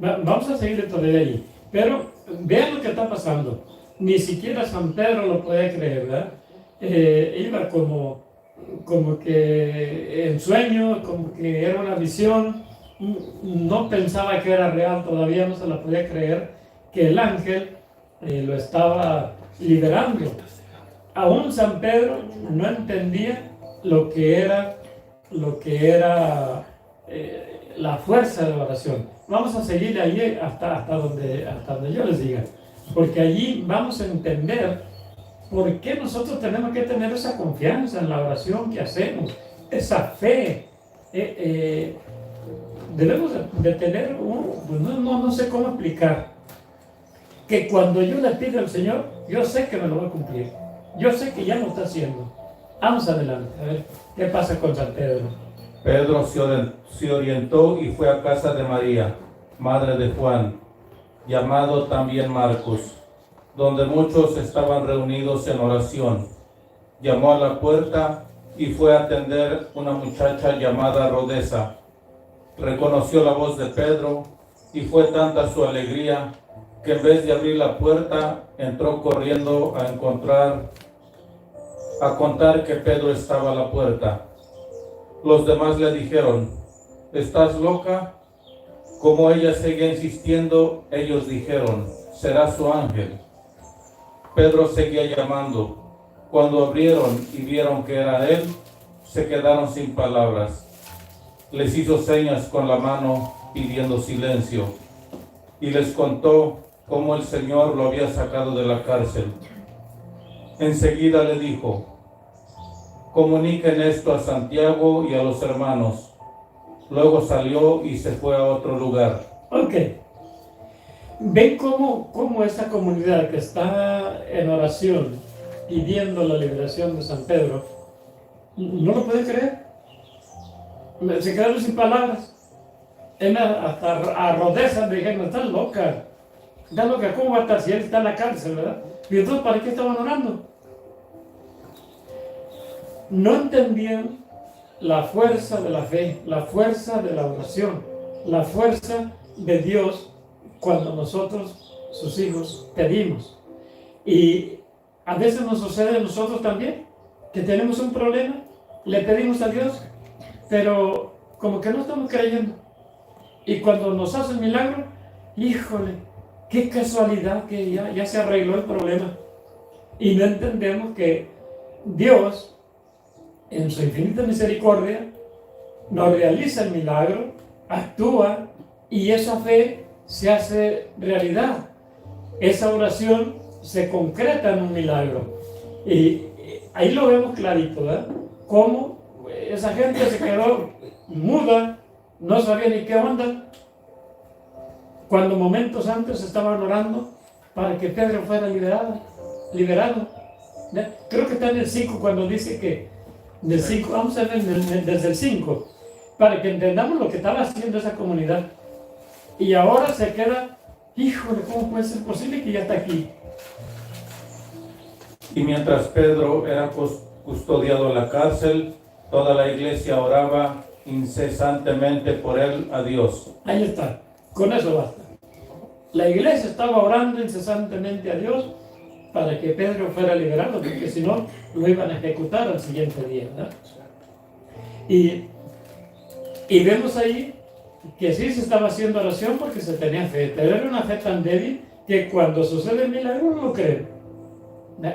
Vamos a seguir todavía ahí. Pero vean lo que está pasando. Ni siquiera San Pedro lo podía creer, ¿verdad? Iba como que en sueño, como que era una visión. No pensaba que era real, todavía no se la podía creer que el ángel lo estaba liberando. Aún San Pedro no entendía lo que era la fuerza de la oración. Vamos a seguir allí hasta donde yo les diga, porque allí vamos a entender por qué nosotros tenemos que tener esa confianza en la oración que hacemos, esa fe. Debemos de tener, no sé cómo explicar, que cuando yo le pido al Señor, yo sé que me lo va a cumplir. Yo sé que ya lo está haciendo. Vamos adelante, a ver qué pasa con San Pedro. Pedro se orientó y fue a casa de María, madre de Juan, llamado también Marcos, donde muchos estaban reunidos en oración. Llamó a la puerta y fue a atender una muchacha llamada Rodesa. Reconoció la voz de Pedro y fue tanta su alegría que en vez de abrir la puerta, entró corriendo a contar que Pedro estaba a la puerta. Los demás le dijeron: ¿estás loca? Como ella seguía insistiendo, ellos dijeron: será su ángel. Pedro seguía llamando. Cuando abrieron y vieron que era él, se quedaron sin palabras. Les hizo señas con la mano pidiendo silencio y les contó cómo el Señor lo había sacado de la cárcel. Enseguida le dijo: comuniquen esto a Santiago y a los hermanos. Luego salió y se fue a otro lugar. Ok. ¿Ven cómo esta comunidad que está en oración pidiendo la liberación de San Pedro no lo puede creer? Se quedaron sin palabras. Hasta a Rodesa me dijeron: estás loca. Estás loca, ¿cómo va a estar si él está en la cárcel, verdad? Y entonces, ¿para qué estaban orando? No entendían la fuerza de la fe, la fuerza de la oración, la fuerza de Dios cuando nosotros, sus hijos, pedimos. Y a veces nos sucede a nosotros también, que tenemos un problema, le pedimos a Dios, pero como que no estamos creyendo. Y cuando nos hace el milagro, híjole, qué casualidad que ya se arregló el problema. Y no entendemos que Dios, en su infinita misericordia, nos realiza el milagro, actúa, y esa fe se hace realidad. Esa oración se concreta en un milagro. Y ahí lo vemos clarito, ¿verdad? Cómo esa gente se quedó muda, no sabía ni qué onda, cuando momentos antes estaban orando para que Pedro fuera liberado. Creo que está en el 5 cuando dice que, del 5, vamos a ver desde el 5, para que entendamos lo que estaba haciendo esa comunidad. Y ahora se queda, híjole, ¿cómo puede ser posible que ya está aquí? Y mientras Pedro era custodiado en la cárcel, toda la iglesia oraba incesantemente por él a Dios. Ahí está, con eso basta. La iglesia estaba orando incesantemente a Dios para que Pedro fuera liberado, porque si no, lo iban a ejecutar al siguiente día, ¿verdad? Y vemos ahí que sí se estaba haciendo oración porque se tenía fe, pero era una fe tan débil que cuando sucede el milagro no lo creen.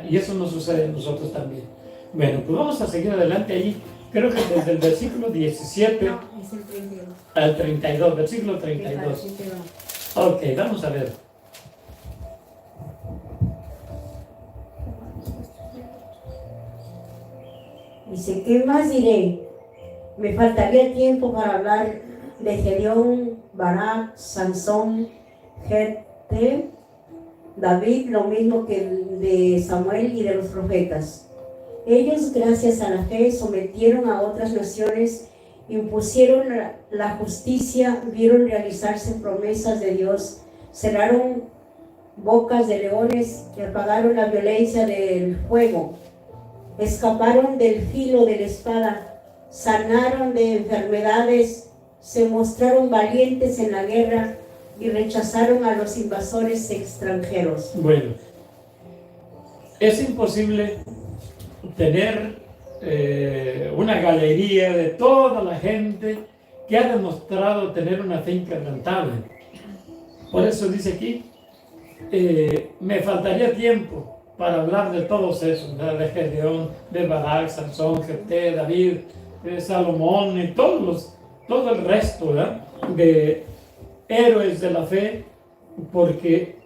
Y eso nos sucede a nosotros también. Bueno, pues vamos a seguir adelante ahí. Creo que desde el versículo 17 al 32, versículo 32. Ok, vamos a ver. Dice: ¿qué más diré? Me faltaría tiempo para hablar de Gedeón, Barak, Sansón, Jefté, David, lo mismo que de Samuel y de los profetas. Ellos, gracias a la fe, sometieron a otras naciones, impusieron la justicia, vieron realizarse promesas de Dios, cerraron bocas de leones y apagaron la violencia del fuego, escaparon del filo de la espada, sanaron de enfermedades, se mostraron valientes en la guerra, y rechazaron a los invasores extranjeros. Bueno, es imposible tener una galería de toda la gente que ha demostrado tener una fe inquebrantable. Por eso dice aquí, me faltaría tiempo para hablar de todos esos, ¿verdad? De Gedeón, de Barak, Sansón, Jefté, David, Salomón y todo el resto, ¿verdad? De héroes de la fe, porque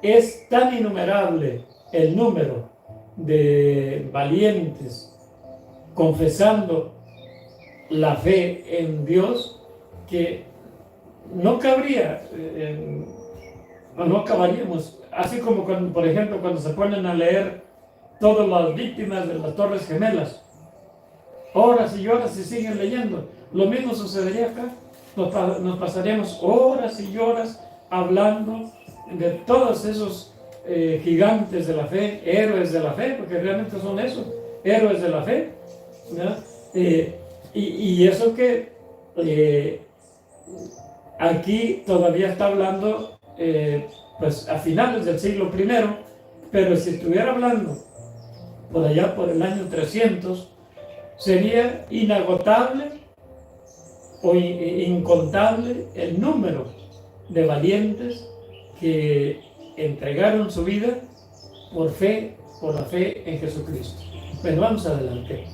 es tan innumerable el número de valientes confesando la fe en Dios que no cabría, no acabaríamos. Así como cuando, por ejemplo, cuando se ponen a leer todas las víctimas de las Torres Gemelas, horas y horas se siguen leyendo. Lo mismo sucedería acá. Nos pasaríamos horas y horas hablando de todos esos gigantes de la fe, héroes de la fe, porque realmente son esos, héroes de la fe, ¿verdad? Y eso que aquí todavía está hablando pues a finales del siglo I, pero si estuviera hablando por allá por el año 300, sería inagotable o incontable el número de valientes que entregaron su vida por la fe en Jesucristo. Bueno, vamos adelante.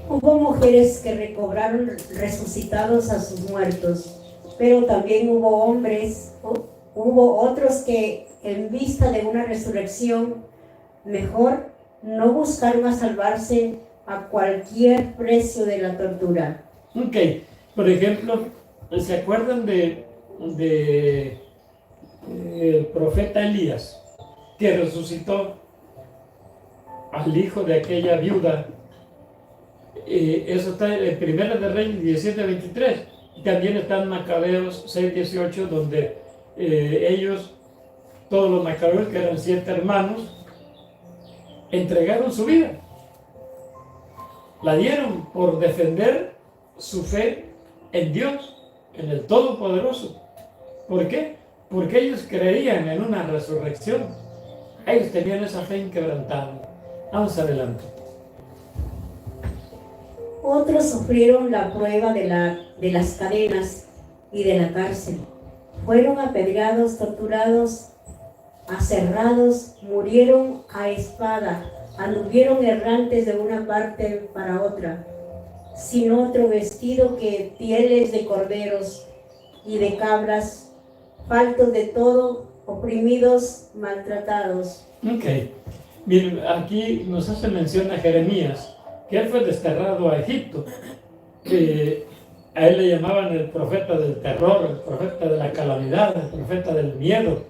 Hubo mujeres que recobraron resucitados a sus muertos, pero también hubo otros que, en vista de una resurrección mejor, no buscaron a salvarse a cualquier precio de la tortura. Ok, por ejemplo, ¿se acuerdan de el profeta Elías, que resucitó al hijo de aquella viuda? Eso está en Primera de Reyes 17:23. También está en Macabeos 6:18, donde ellos, todos los macabeos, que eran 7 hermanos, entregaron su vida. La dieron por defender su fe en Dios, en el Todopoderoso. ¿Por qué? Porque ellos creían en una resurrección. Ellos tenían esa fe inquebrantable. Vamos adelante. Otros sufrieron la prueba de las cadenas y de la cárcel. Fueron apedreados, torturados, aserrados, murieron a espada, anduvieron errantes de una parte para otra, sin otro vestido que pieles de corderos y de cabras, faltos de todo, oprimidos, maltratados. Ok, miren, aquí nos hace mención a Jeremías, que él fue desterrado a Egipto. A él le llamaban el profeta del terror, el profeta de la calamidad, el profeta del miedo,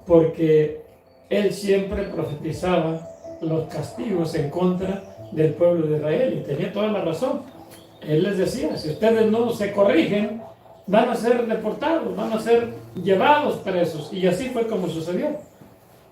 porque él siempre profetizaba los castigos en contra del pueblo de Israel, y tenía toda la razón. Él les decía, si ustedes no se corrigen, van a ser deportados, van a ser llevados presos, y así fue como sucedió.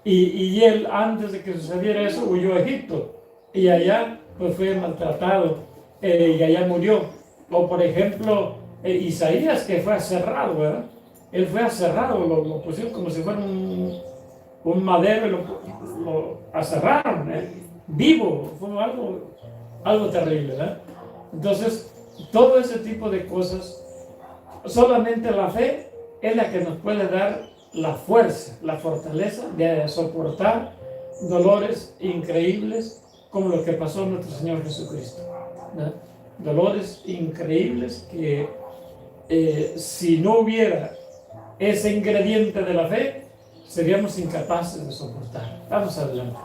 Y él, antes de que sucediera eso, huyó a Egipto, y allá pues fue maltratado, y allá murió. O por ejemplo, Isaías, que fue aserrado, ¿verdad? Él fue aserrado, lo pusieron como si fuera un madero, y lo aserraron, vivo. Fue algo terrible, ¿verdad? Entonces, todo ese tipo de cosas, solamente la fe es la que nos puede dar la fuerza, la fortaleza de soportar dolores increíbles como lo que pasó a nuestro Señor Jesucristo, ¿verdad? Dolores increíbles que si no hubiera ese ingrediente de la fe, seríamos incapaces de soportar. Vamos adelante.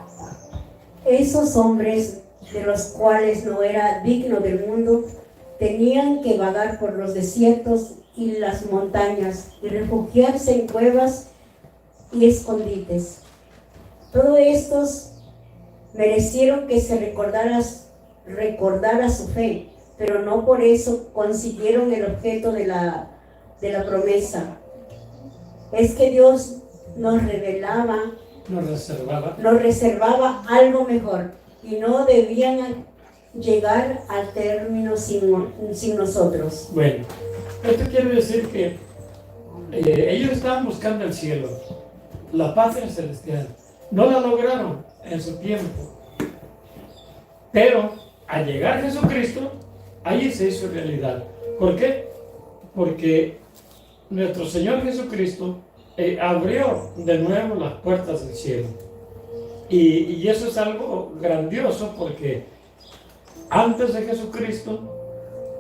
Esos hombres, de los cuales no era digno del mundo, tenían que vagar por los desiertos y las montañas y refugiarse en cuevas y escondites. Todos estos merecieron que se recordara su fe, pero no por eso consiguieron el objeto de la promesa. Es que Dios nos reservaba algo mejor, y no debían llegar al término sin nosotros. Bueno, esto quiere decir que ellos estaban buscando el cielo, la patria celestial. No la lograron en su tiempo. Pero al llegar Jesucristo, ahí se hizo realidad. ¿Por qué? Porque nuestro Señor Jesucristo abrió de nuevo las puertas del cielo. Y eso es algo grandioso, porque antes de Jesucristo,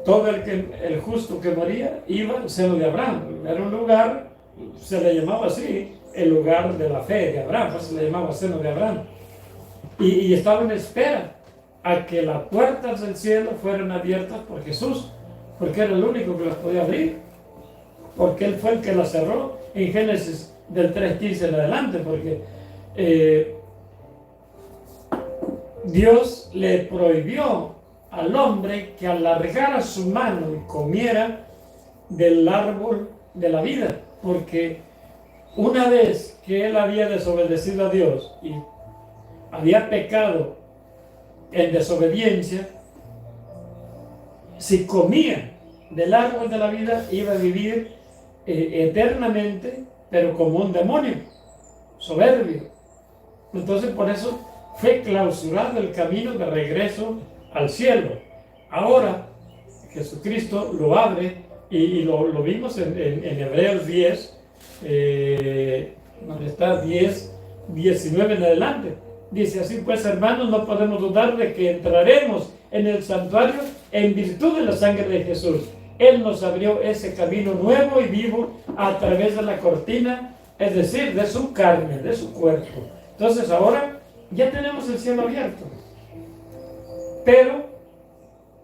todo el justo que moría iba al seno de Abraham. Era un lugar, se le llamaba así, el lugar de la fe de Abraham, pues se le llamaba seno de Abraham. Y estaba en espera a que las puertas del cielo fueran abiertas por Jesús, porque era el único que las podía abrir, porque Él fue el que las cerró en Génesis del 3:15 en adelante, porque Dios le prohibió al hombre que alargara su mano y comiera del árbol de la vida, porque una vez que él había desobedecido a Dios y había pecado en desobediencia, si comía del árbol de la vida iba a vivir eternamente, pero como un demonio, soberbio. Entonces por eso fue clausurado el camino de regreso al cielo. Ahora Jesucristo lo abre, y lo vimos en Hebreos 10, donde está 10, 19 en adelante. Dice así: pues hermanos, no podemos dudar de que entraremos en el santuario en virtud de la sangre de Jesús. Él nos abrió ese camino nuevo y vivo a través de la cortina, es decir, de su carne, de su cuerpo. Entonces ahora ya tenemos el cielo abierto. Pero,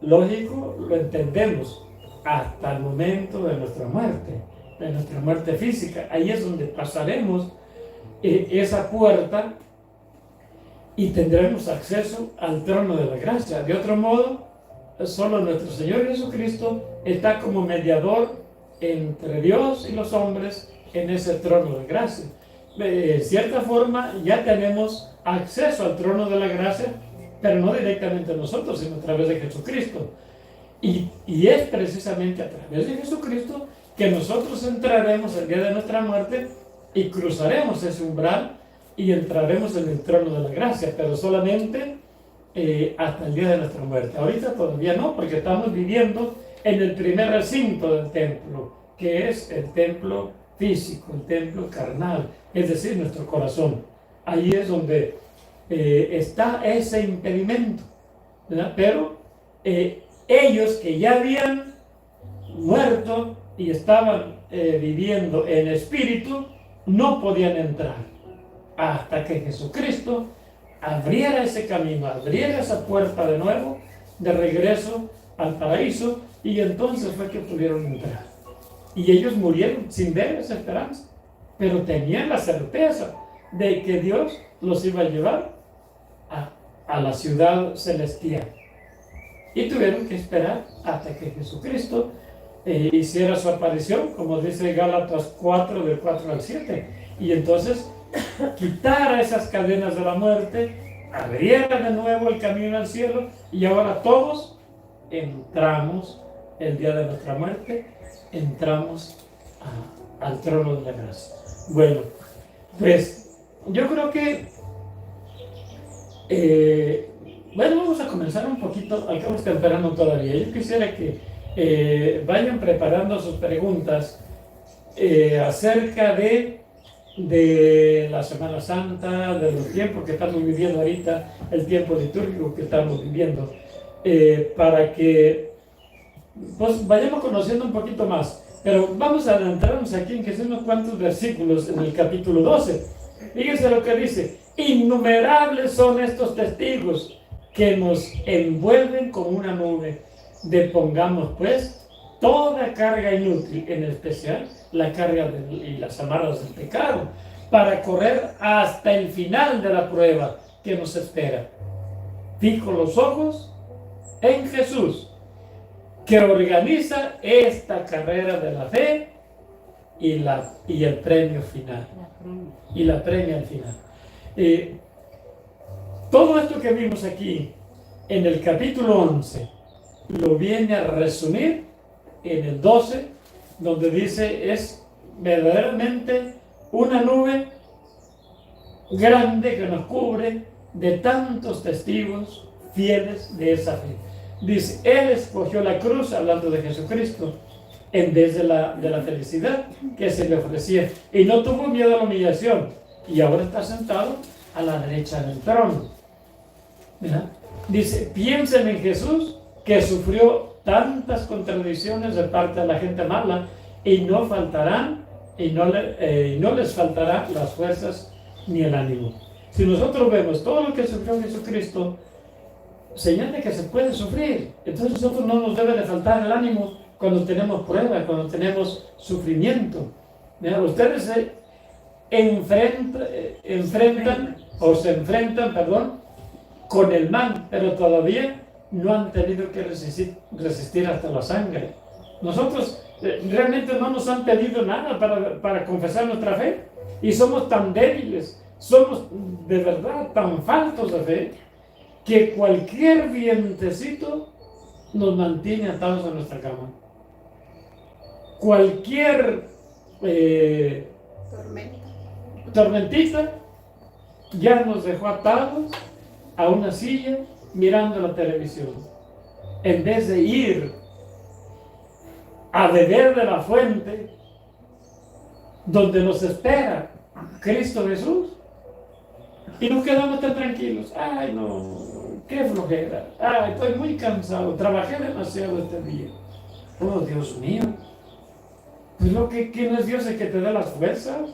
lógico, lo entendemos hasta el momento de nuestra muerte física. Ahí es donde pasaremos esa puerta y tendremos acceso al trono de la gracia. De otro modo, solo nuestro Señor Jesucristo está como mediador entre Dios y los hombres en ese trono de gracia. De cierta forma, ya tenemos acceso al trono de la gracia, pero no directamente nosotros, sino a través de Jesucristo. Y es precisamente a través de Jesucristo que nosotros entraremos el día de nuestra muerte y cruzaremos ese umbral y entraremos en el trono de la gracia, pero solamente hasta el día de nuestra muerte. Ahorita todavía no, porque estamos viviendo en el primer recinto del templo, que es el templo físico, el templo carnal, es decir, nuestro corazón. Ahí es donde está ese impedimento, ¿verdad? Pero ellos que ya habían muerto y estaban viviendo en espíritu, no podían entrar hasta que Jesucristo abriera ese camino, abriera esa puerta de nuevo, de regreso al paraíso, y entonces fue que pudieron entrar. Y ellos murieron sin ver esa esperanza, pero tenían la certeza de que Dios los iba a llevar a la ciudad celestial. Y tuvieron que esperar hasta que Jesucristo hiciera su aparición, como dice Gálatas 4, del 4 al 7. Y entonces quitara esas cadenas de la muerte, abriera de nuevo el camino al cielo, y ahora todos entramos el día de nuestra muerte, entramos al trono de la gracia. Bueno, pues yo creo que vamos a comenzar un poquito. Estamos temprano todavía. Yo quisiera que vayan preparando sus preguntas acerca de la Semana Santa, de los tiempos que estamos viviendo ahorita, el tiempo litúrgico que estamos viviendo, para que pues vayamos conociendo un poquito más. Pero vamos a adentrarnos aquí en que son unos cuantos versículos en el capítulo 12. Fíjense lo que dice: innumerables son estos testigos que nos envuelven como una nube. Depongamos pues toda carga inútil, en especial la carga y las amarras del pecado, para correr hasta el final de la prueba que nos espera. Fijo los ojos en Jesús, que organiza esta carrera de la fe y el premio final. Y la premia al final. Todo esto que vimos aquí en el capítulo 11 lo viene a resumir en el 12, donde dice, es verdaderamente una nube grande que nos cubre de tantos testigos fieles de esa fe. Dice, Él escogió la cruz, hablando de Jesucristo, en vez de la felicidad que se le ofrecía. Y no tuvo miedo a la humillación. Y ahora está sentado a la derecha del trono. ¿Verdad? Dice, piensen en Jesús, que sufrió tantas contradicciones de parte de la gente mala, y no faltarán, y no les faltará las fuerzas ni el ánimo. Si nosotros vemos todo lo que sufrió Jesucristo, señala que se puede sufrir. Entonces nosotros no nos debe de faltar el ánimo cuando tenemos pruebas, cuando tenemos sufrimiento. Mira, ustedes se enfrentan con el mal, pero todavía no han tenido que resistir hasta la sangre. Nosotros realmente no nos han pedido nada para confesar nuestra fe, y somos tan débiles, somos de verdad tan faltos de fe, que cualquier vientecito nos mantiene atados a nuestra cama. Cualquier tormentita ya nos dejó atados a una silla mirando la televisión, en vez de ir a beber de la fuente donde nos espera Cristo Jesús. Y nos quedamos tan tranquilos. Ay, no, qué flojera. Ay, estoy muy cansado. Trabajé demasiado este día. Oh, Dios mío. Pues no, ¿quién es Dios el que te da las fuerzas?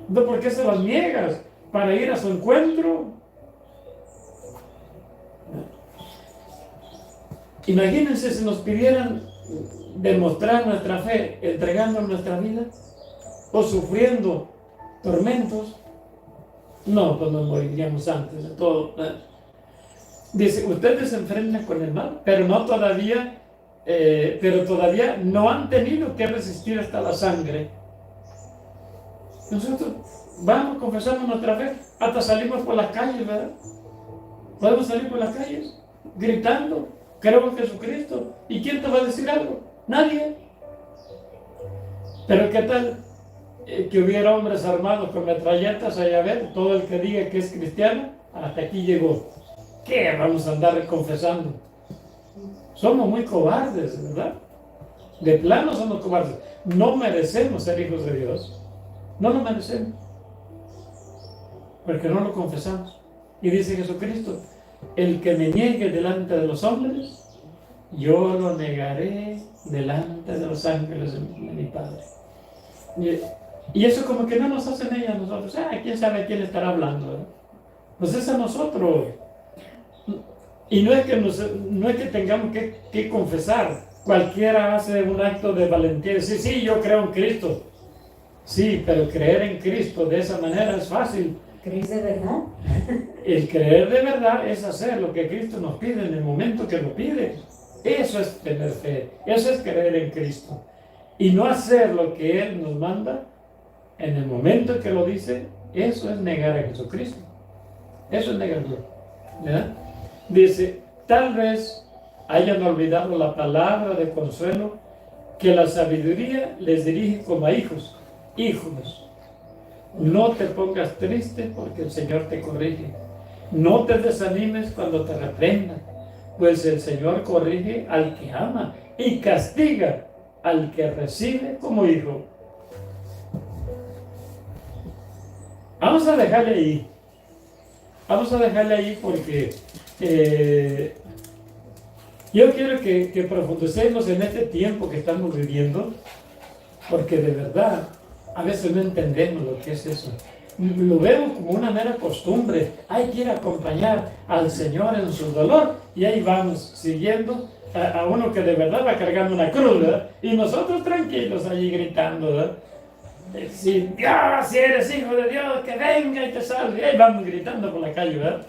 No, ¿por qué se las niegas? ¿Para ir a su encuentro? Imagínense si nos pidieran demostrar nuestra fe entregando nuestra vida o sufriendo tormentos. No, pues nos moriríamos antes de todo. Dice, ustedes se enfrentan con el mal, pero todavía no han tenido que resistir hasta la sangre. Nosotros vamos, confesamos nuestra fe, hasta salimos por las calles, ¿verdad? Podemos salir por las calles gritando, creo en Jesucristo. ¿Y quién te va a decir algo? Nadie. Pero ¿qué tal que hubiera hombres armados con metralletas allá a ver? Todo el que diga que es cristiano, hasta aquí llegó. ¿Qué vamos a andar confesando? Somos muy cobardes, ¿verdad? De plano somos cobardes. No merecemos ser hijos de Dios. No lo merecemos. Porque no lo confesamos. Y dice Jesucristo, el que me niegue delante de los hombres, yo lo negaré delante de los ángeles de mi Padre. Y eso como que no nos hacen ellos a nosotros. ¿Quién sabe quién estará hablando? Pues es a nosotros. Y no es que tengamos que confesar. Cualquiera hace un acto de valentía y dice, sí, yo creo en Cristo. Sí, pero creer en Cristo de esa manera es fácil. ¿Crees de verdad? El creer de verdad es hacer lo que Cristo nos pide en el momento que lo pide. Eso es tener fe, eso es creer en Cristo. Y no hacer lo que Él nos manda en el momento que lo dice, eso es negar a Jesucristo. Eso es negarlo, ¿verdad? Dice, tal vez hayan olvidado la palabra de consuelo que la sabiduría les dirige como a hijos. Hijos, no te pongas triste porque el Señor te corrige. No te desanimes cuando te reprendan, pues el Señor corrige al que ama y castiga al que recibe como hijo. Vamos a dejarle ahí. Vamos a dejarle ahí porque yo quiero que profundicemos en este tiempo que estamos viviendo, porque de verdad a veces no entendemos lo que es eso. Lo vemos como una mera costumbre. Hay que ir a acompañar al Señor en su dolor, y ahí vamos siguiendo a uno que de verdad va cargando una cruz, ¿verdad? Y nosotros tranquilos allí gritando, ¿verdad? Si Dios, si eres hijo de Dios, que venga y te salve. Y ahí vamos gritando por la calle, ¿verdad?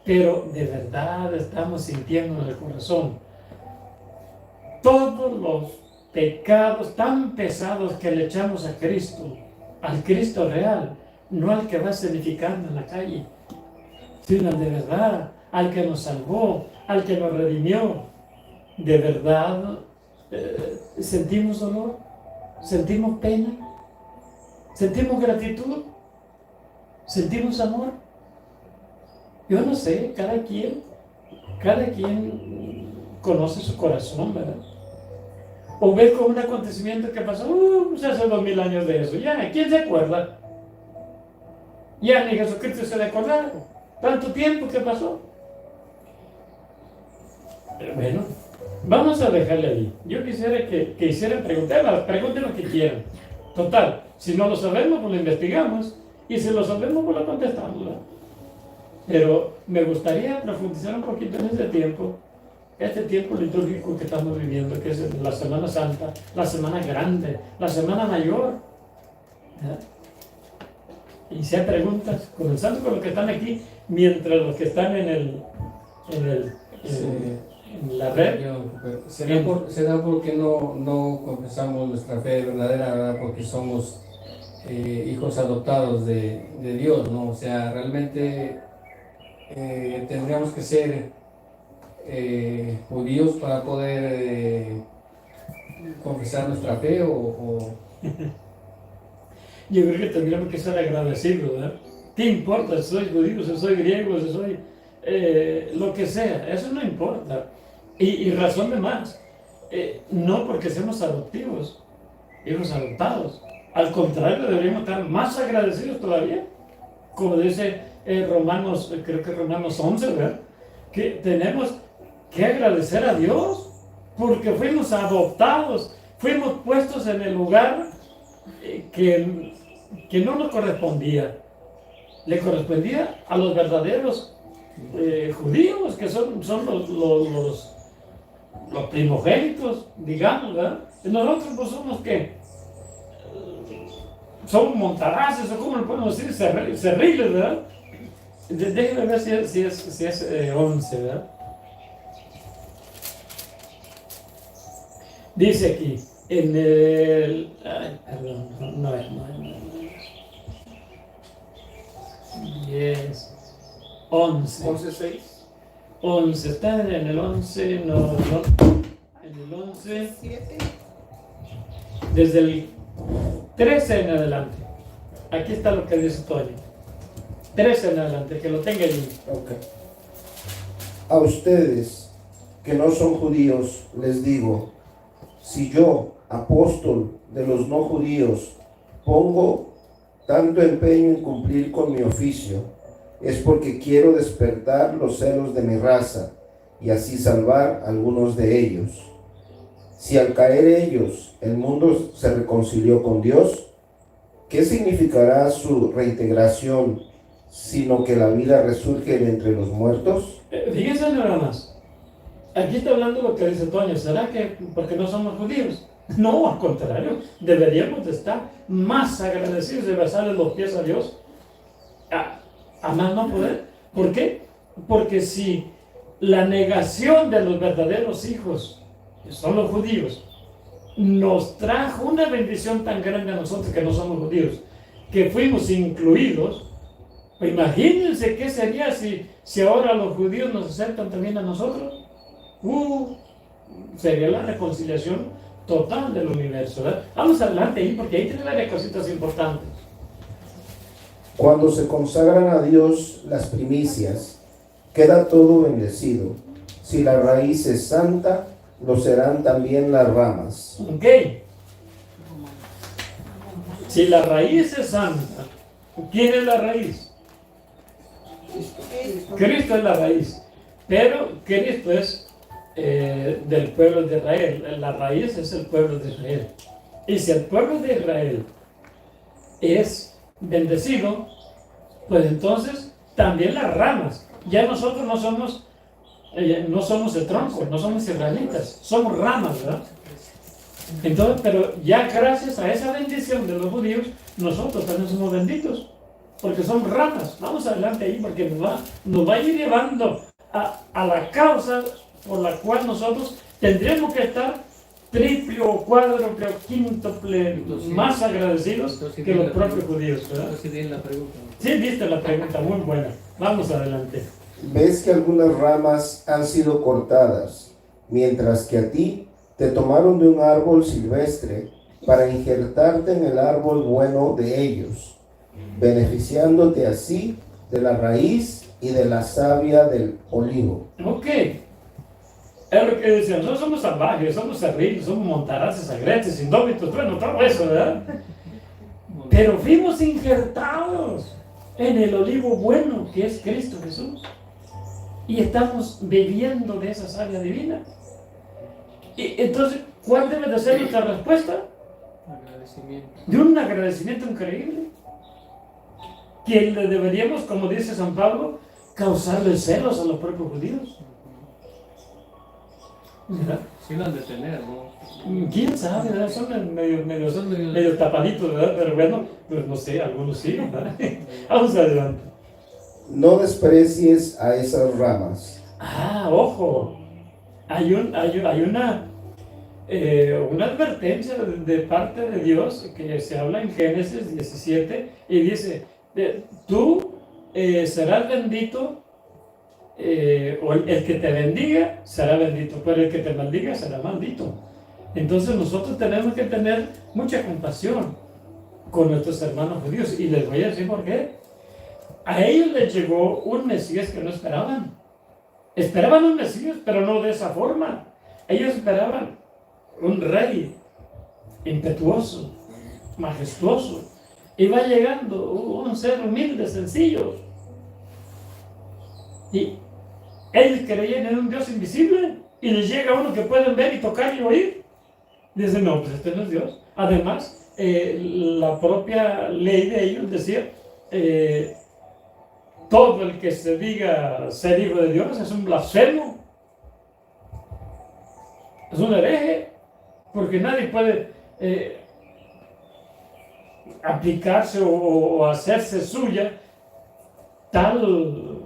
Pero de verdad estamos sintiendo en el corazón todos los pecados tan pesados que le echamos a Cristo, al Cristo real, no al que va significando en la calle, sino al de verdad, al que nos salvó, al que nos redimió. De verdad sentimos dolor, sentimos pena, ¿Sentimos gratitud? ¿Sentimos amor? Yo no sé, cada quien conoce su corazón, ¿verdad? O ve con un acontecimiento que pasó, pues hace 2000 años de eso, ya, ¿quién se acuerda? Ya ni Jesucristo se le acordaba, tanto tiempo que pasó. Pero bueno, vamos a dejarle ahí. Yo quisiera que hicieran preguntas, pregunten lo que quieran. Total, si no lo sabemos, pues lo investigamos, y si lo sabemos, pues lo contestamos, ¿verdad? Pero me gustaría profundizar un poquito en este tiempo litúrgico que estamos viviendo, que es la Semana Santa, la Semana Grande, la Semana Mayor. ¿Verdad? Y si hay preguntas, comenzando con los que están aquí, mientras los que están en la red. ¿Será porque no confesamos nuestra fe verdadera, ¿verdad? Porque somos hijos adoptados de Dios, ¿no? O sea, realmente tendríamos que ser judíos para poder confesar nuestra fe o... Yo creo que tendríamos que ser agradecidos, ¿verdad? ¿Qué importa si soy judío, si soy griego, si soy lo que sea? Eso no importa. Y razón de más, no porque seamos adoptivos, hijos adoptados. Al contrario, deberíamos estar más agradecidos todavía. Como dice Romanos, creo que Romanos 11, ¿verdad? Que tenemos que agradecer a Dios porque fuimos adoptados, fuimos puestos en el lugar que no nos correspondía. Le correspondía a los verdaderos judíos, que son los primogénitos, digamos, ¿verdad? Y nosotros pues somos que somos montaraces, o como le podemos decir, cerriles, ¿verdad? Déjenme ver si es 11, ¿verdad? Dice aquí, en el... Ay, perdón, no. 10, 11. 11:6. 11, está en el 11, no, en el 11, desde el 13 en adelante. Aquí está lo que dice Toño. 13 en adelante, que lo tenga allí. Okay. A ustedes que no son judíos les digo, si yo, apóstol de los no judíos, pongo tanto empeño en cumplir con mi oficio, es porque quiero despertar los celos de mi raza y así salvar a algunos de ellos. Si al caer ellos el mundo se reconcilió con Dios, ¿qué significará su reintegración, sino que la vida resurge de entre los muertos? Fíjense nada más. Aquí está hablando lo que dice Toño. ¿Será que porque no somos judíos? No, al contrario. Deberíamos de estar más agradecidos de besarle los pies a Dios. A más no poder. ¿Por qué? Porque si la negación de los verdaderos hijos, que son los judíos, nos trajo una bendición tan grande a nosotros que no somos judíos, que fuimos incluidos, pues imagínense qué sería si ahora los judíos nos aceptan también a nosotros. Sería la reconciliación total del universo, ¿verdad? Vamos adelante ahí, porque ahí tiene varias cositas importantes. Cuando se consagran a Dios las primicias, queda todo bendecido. Si la raíz es santa, lo serán también las ramas. Ok. Si la raíz es santa, ¿quién es la raíz? Cristo es la raíz. Pero Cristo es del pueblo de Israel. La raíz es el pueblo de Israel. Y si el pueblo de Israel es bendecido, pues entonces también las ramas. Ya nosotros no somos el tronco, no somos israelitas, somos ramas, ¿verdad? Entonces, pero ya gracias a esa bendición de los judíos, nosotros también somos benditos, porque son ramas. Vamos adelante ahí, porque nos va a ir llevando a la causa por la cual nosotros tendremos que estar triple o cuádruple o quíntuple más agradecidos que los propios judíos, ¿verdad? Sí, viste la pregunta, muy buena. Vamos adelante. Ves que algunas ramas han sido cortadas, mientras que a ti te tomaron de un árbol silvestre para injertarte en el árbol bueno de ellos, beneficiándote así de la raíz y de la savia del olivo. Ok. Es lo que decían, nosotros somos salvajes, somos cerriles, somos montaraces, agrestes, indómitos, bueno, todo eso, ¿verdad? Pero fuimos injertados en el olivo bueno que es Cristo Jesús. Y estamos bebiendo de esa savia divina. Y entonces, ¿cuál debe de ser nuestra respuesta? Agradecimiento. De un agradecimiento increíble. Que le deberíamos, como dice San Pablo, causarle celos a los propios judíos. ¿Verdad? Sí lo han de tener, ¿no? ¿Quién sabe? ¿Verdad? Son Son medio medio- tapaditos, ¿verdad? Pero bueno, pues no sé, algunos sí, ¿verdad? Vamos adelante. No desprecies a esas ramas. Ah, ojo. Hay una advertencia de parte de Dios que se habla en Génesis 17 y dice, tú serás bendito, o el que te bendiga será bendito, pero el que te maldiga será maldito. Entonces nosotros tenemos que tener mucha compasión con nuestros hermanos judíos, y les voy a decir por qué. A ellos les llegó un Mesías que no esperaban. Esperaban un Mesías, pero no de esa forma. Ellos esperaban un rey impetuoso, majestuoso. Y va llegando un ser humilde, sencillo. Y ellos creían en un Dios invisible. Y les llega uno que pueden ver y tocar y oír. Dicen, no, pues este no es Dios. Además, la propia ley de ellos decía, todo el que se diga ser hijo de Dios es un blasfemo, es un hereje, porque nadie puede aplicarse o hacerse suya tal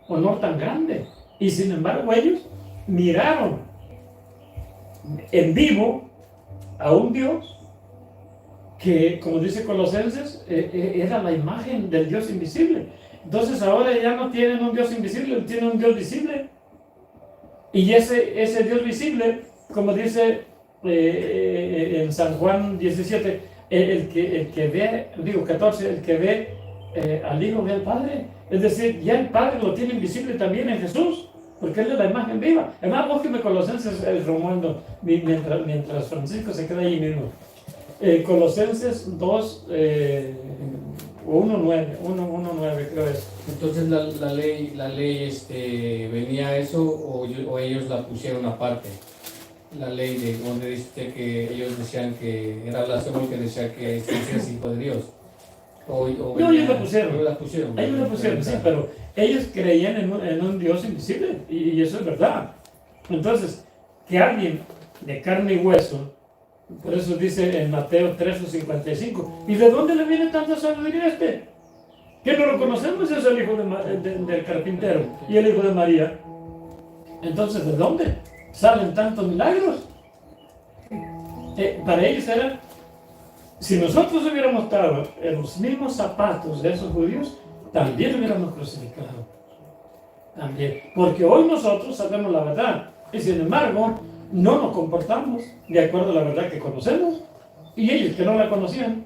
honor tan grande. Y sin embargo ellos miraron en vivo a un Dios que, como dice Colosenses, era la imagen del Dios invisible. Entonces ahora ya no tienen un Dios invisible, tienen un Dios visible. Y ese Dios visible, como dice en San Juan 17, el que ve, digo 14, el que ve al Hijo ve al Padre. Es decir, ya el Padre lo tiene invisible también en Jesús, porque Él es la imagen viva. Además, búsqueme Colosenses, Romualdo, mientras Francisco se queda ahí mismo. Colosenses 2, 1.9 creo es. Entonces la ley venía a eso, o ellos la pusieron aparte. La ley de donde dice que ellos decían que era blasfemo, que decía que es hijo de Dios. No, ellos la pusieron. Ellos la pusieron, sí, pero ellos creían en un Dios invisible, y eso es verdad. Entonces, que alguien de carne y hueso, por eso dice en Mateo 3:55, ¿y de dónde le viene tanta sabiduría a este? Que no lo conocemos, es el hijo del carpintero y el hijo de María. Entonces, ¿de dónde salen tantos milagros? Para ellos era, si nosotros hubiéramos estado en los mismos zapatos de esos judíos, también hubiéramos crucificado. También. Porque hoy nosotros sabemos la verdad, y sin embargo, no nos comportamos de acuerdo a la verdad que conocemos, y ellos que no la conocían.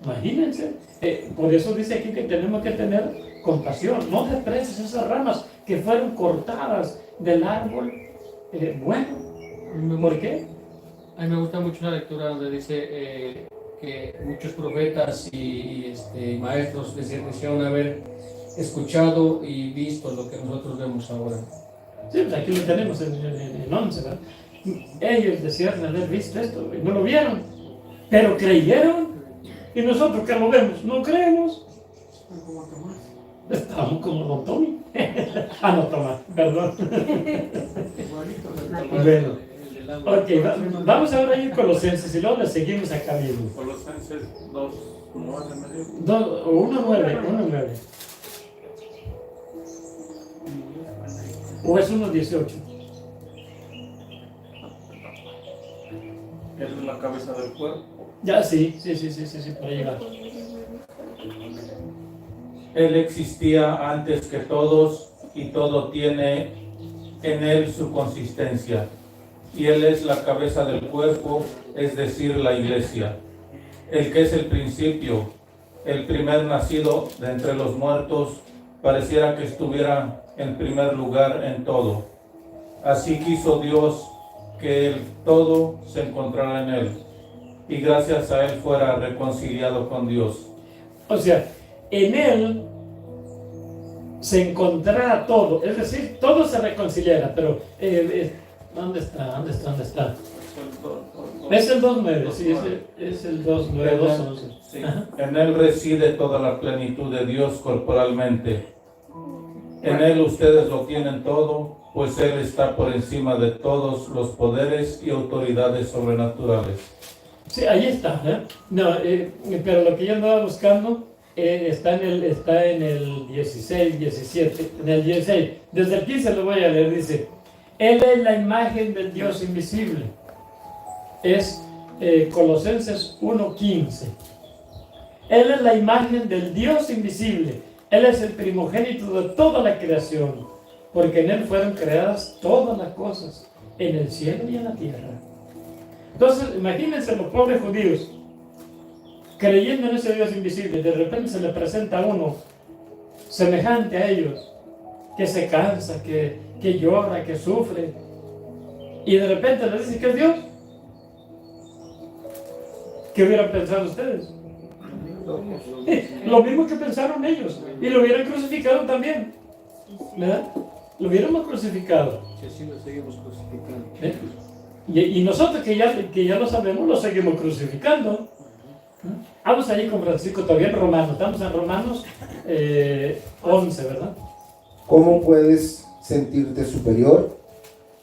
Imagínense. Por eso dice aquí que tenemos que tener compasión. No desprecies esas ramas que fueron cortadas del árbol bueno. ¿Por qué? A mí me gusta mucho la lectura donde dice que muchos profetas y maestros decían haber escuchado y visto lo que nosotros vemos ahora. Sí, pues aquí lo tenemos en 11, ¿verdad? Ellos decían haber visto esto y no lo vieron, pero creyeron. Y nosotros que lo vemos, no creemos. Estamos como Don Tommy. No, Tomás, perdón. Bueno, ok, vamos ahora a ir Colosenses y luego le seguimos acá mismo. Colosenses 2, 1:9. 1.9. ¿O es 1.18? Él es la cabeza del cuerpo. Ya, sí, para llegar. Él existía antes que todos y todo tiene en él su consistencia. Y él es la cabeza del cuerpo, es decir, la iglesia, el que es el principio, el primer nacido de entre los muertos, pareciera que estuviera en primer lugar en todo. Así quiso Dios que el todo se encontrara en él, y gracias a él fuera reconciliado con Dios. O sea, en él se encontrará todo, es decir, todo se reconciliará, pero ¿dónde está? Es el 2.9, sí, es el 2.9, 2.11. Sí. En él reside toda la plenitud de Dios corporalmente. En él ustedes lo tienen todo, pues él está por encima de todos los poderes y autoridades sobrenaturales. Sí, ahí está, ¿eh? No, pero lo que yo andaba buscando está en el 16, 17, en el 16. Desde el 15 lo voy a leer, dice, él es la imagen del Dios invisible. Es Colosenses 1:15. Él es la imagen del Dios invisible. Él es el primogénito de toda la creación, porque en él fueron creadas todas las cosas, en el cielo y en la tierra. Entonces, imagínense los pobres judíos, creyendo en ese Dios invisible, de repente se le presenta uno semejante a ellos, que se cansa, que llora, que sufre, y de repente les dice que es Dios. ¿Qué hubieran pensado ustedes? Lo mismo que pensaron ellos, y lo hubieran crucificado también, ¿verdad? Lo hubiéramos crucificado. Que sí lo seguimos crucificando. Y nosotros que ya lo sabemos, lo seguimos crucificando. Vamos allí con Francisco todavía en Romanos. Estamos en Romanos 11, ¿verdad? ¿Cómo puedes sentirte superior?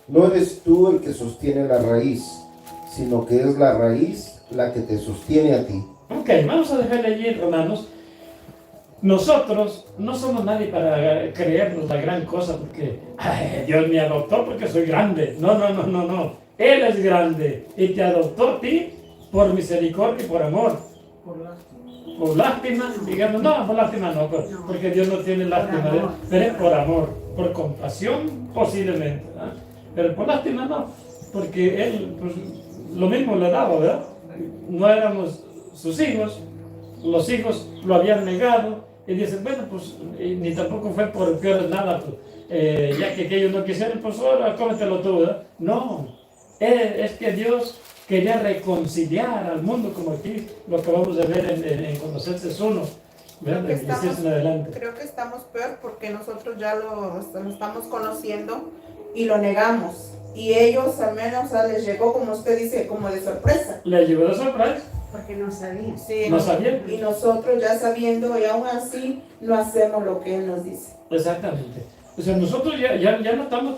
No eres tú el que sostiene la raíz, sino que es la raíz la que te sostiene a ti. Ok, vamos a dejarle allí en Romanos. Nosotros no somos nadie para creernos la gran cosa porque Dios me adoptó porque soy grande. No. Él es grande y te adoptó a ti por misericordia y por amor. Por lástima, digamos, no, por lástima no, porque Dios no tiene lástima, pero es por amor, por compasión posiblemente, ¿verdad? Pero por lástima no, porque Él pues, lo mismo le daba, ¿verdad? No éramos sus hijos, los hijos lo habían negado y dicen, bueno, pues ni tampoco fue por peor nada, pues, ya que ellos no quisieron, pues ahora cómetelo tú, ¿verdad? No, es que Dios quería reconciliar al mundo, como aquí lo acabamos de ver en Colosenses 1, ¿verdad? Creo que estamos peor porque nosotros ya lo estamos conociendo y lo negamos. Y ellos al menos les llegó, como usted dice, como de sorpresa. ¿Le llegó de sorpresa? Porque no sabían. Sí, No sabían. Y nosotros ya sabiendo, y aún así no hacemos lo que Él nos dice. Exactamente. O sea, nosotros ya no estamos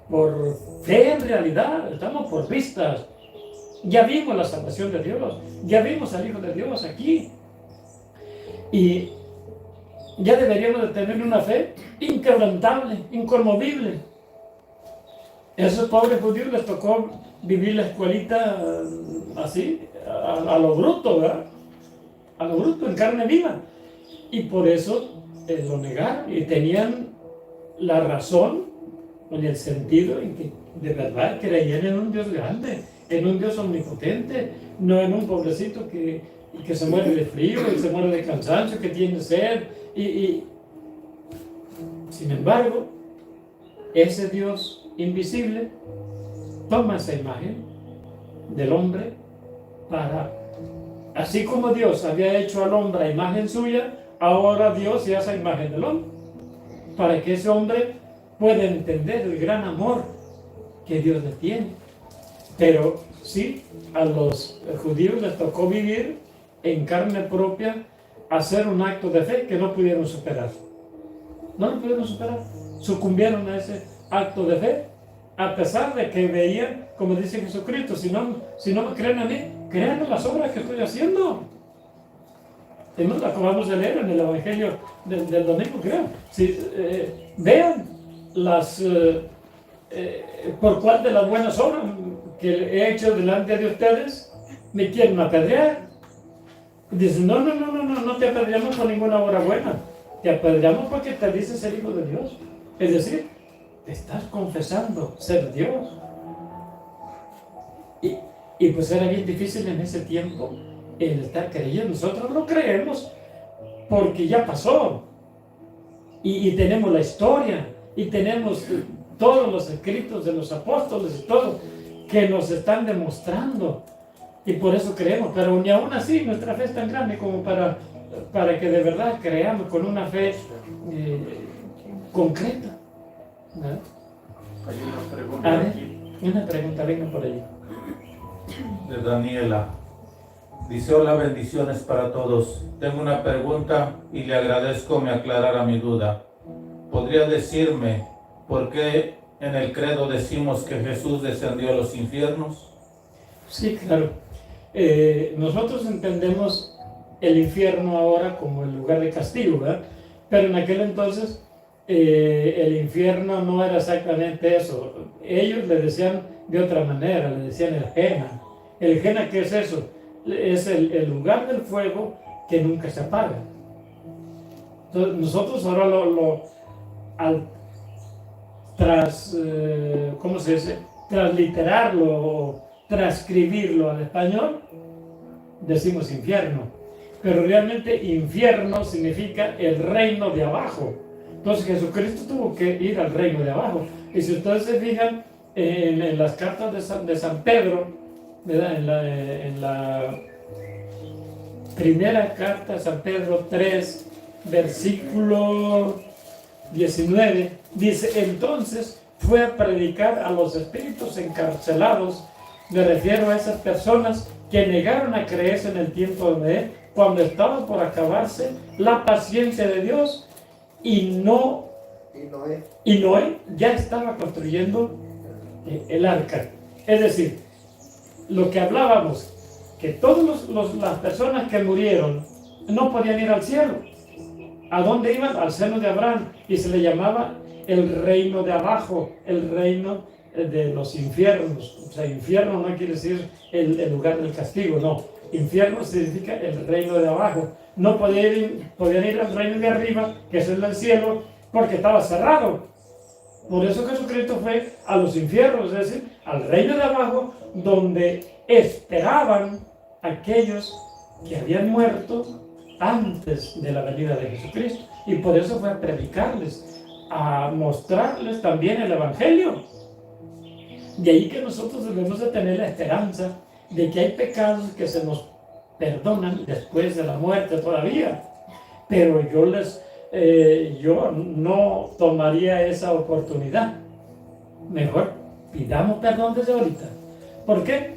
por fe en realidad, estamos por vistas. Ya vimos la salvación de Dios, ya vimos al Hijo de Dios aquí. Y ya deberíamos de tener una fe inquebrantable, inconmovible. A esos pobres judíos les tocó vivir la escuelita así, a lo bruto, ¿verdad? A lo bruto, en carne viva. Y por eso lo negaron y tenían la razón en el sentido en que de verdad creían en un Dios grande, en un Dios omnipotente, no en un pobrecito que se muere de frío, y se muere de cansancio, que tiene sed. Sin embargo, ese Dios invisible toma esa imagen del hombre para, así como Dios había hecho al hombre a imagen suya, ahora Dios se hace a imagen del hombre, para que ese hombre pueda entender el gran amor que Dios le tiene. Pero sí, a los judíos les tocó vivir en carne propia, hacer un acto de fe que no pudieron superar. No lo pudieron superar. Sucumbieron a ese acto de fe, a pesar de que veían, como dice Jesucristo, si no me creen a mí, crean en las obras que estoy haciendo. Y nos acabamos de leer en el Evangelio del domingo, creo. Vean por cuál de las buenas obras que he hecho delante de ustedes me quieren apedrear. Dicen, no te apedreamos por ninguna obra buena, te apedreamos porque te dices ser hijo de Dios. Es decir, te estás confesando ser Dios. Y pues era bien difícil en ese tiempo el estar creyendo. Nosotros lo creemos porque ya pasó. Y tenemos la historia. Y tenemos todos los escritos de los apóstoles y todo que nos están demostrando. Y por eso creemos. Pero ni aún así nuestra fe es tan grande como para que de verdad creamos con una fe concreta. ¿Verdad? Hay una pregunta A ver, aquí una pregunta, venga por allí. de Daniela. Dice: hola, bendiciones para todos. Tengo una pregunta y le agradezco me aclarara mi duda. ¿Podría decirme por qué en el credo decimos que Jesús descendió a los infiernos? Sí, claro. Nosotros entendemos el infierno ahora como el lugar de castigo, ¿verdad? Pero en aquel entonces el infierno no era exactamente eso. Ellos le decían de otra manera, le decían el Gehenna. ¿El Gehenna qué es eso? Es el lugar del fuego que nunca se apaga. Entonces nosotros ahora al ¿cómo se dice? Transliterarlo o transcribirlo al español, decimos infierno. Pero realmente infierno significa el reino de abajo. Entonces Jesucristo tuvo que ir al reino de abajo. Y si ustedes se fijan en las cartas de San Pedro, ¿verdad? En la primera carta de San Pedro 3, versículo 19, dice: entonces fue a predicar a los espíritus encarcelados. Me refiero a esas personas que negaron a creerse en el tiempo de Noé, cuando estaba por acabarse la paciencia de Dios, y Noé ya estaba construyendo el arca. Es decir, lo que hablábamos, que todas las personas que murieron no podían ir al cielo. ¿A dónde iban? Al seno de Abraham, y se le llamaba el reino de abajo, el reino de los infiernos. O sea, infierno no quiere decir el lugar del castigo, no. Infierno significa el reino de abajo. No podían ir al reino de arriba, que es el del cielo, porque estaba cerrado. Por eso Jesucristo fue a los infiernos, es decir, al reino de abajo, donde esperaban aquellos que habían muerto antes de la venida de Jesucristo. Y por eso fue a predicarles, a mostrarles también el Evangelio. De ahí que nosotros debemos de tener la esperanza de que hay pecados que se nos perdonan después de la muerte todavía. Pero yo no tomaría esa oportunidad. Mejor pidamos perdón desde ahorita. ¿Por qué?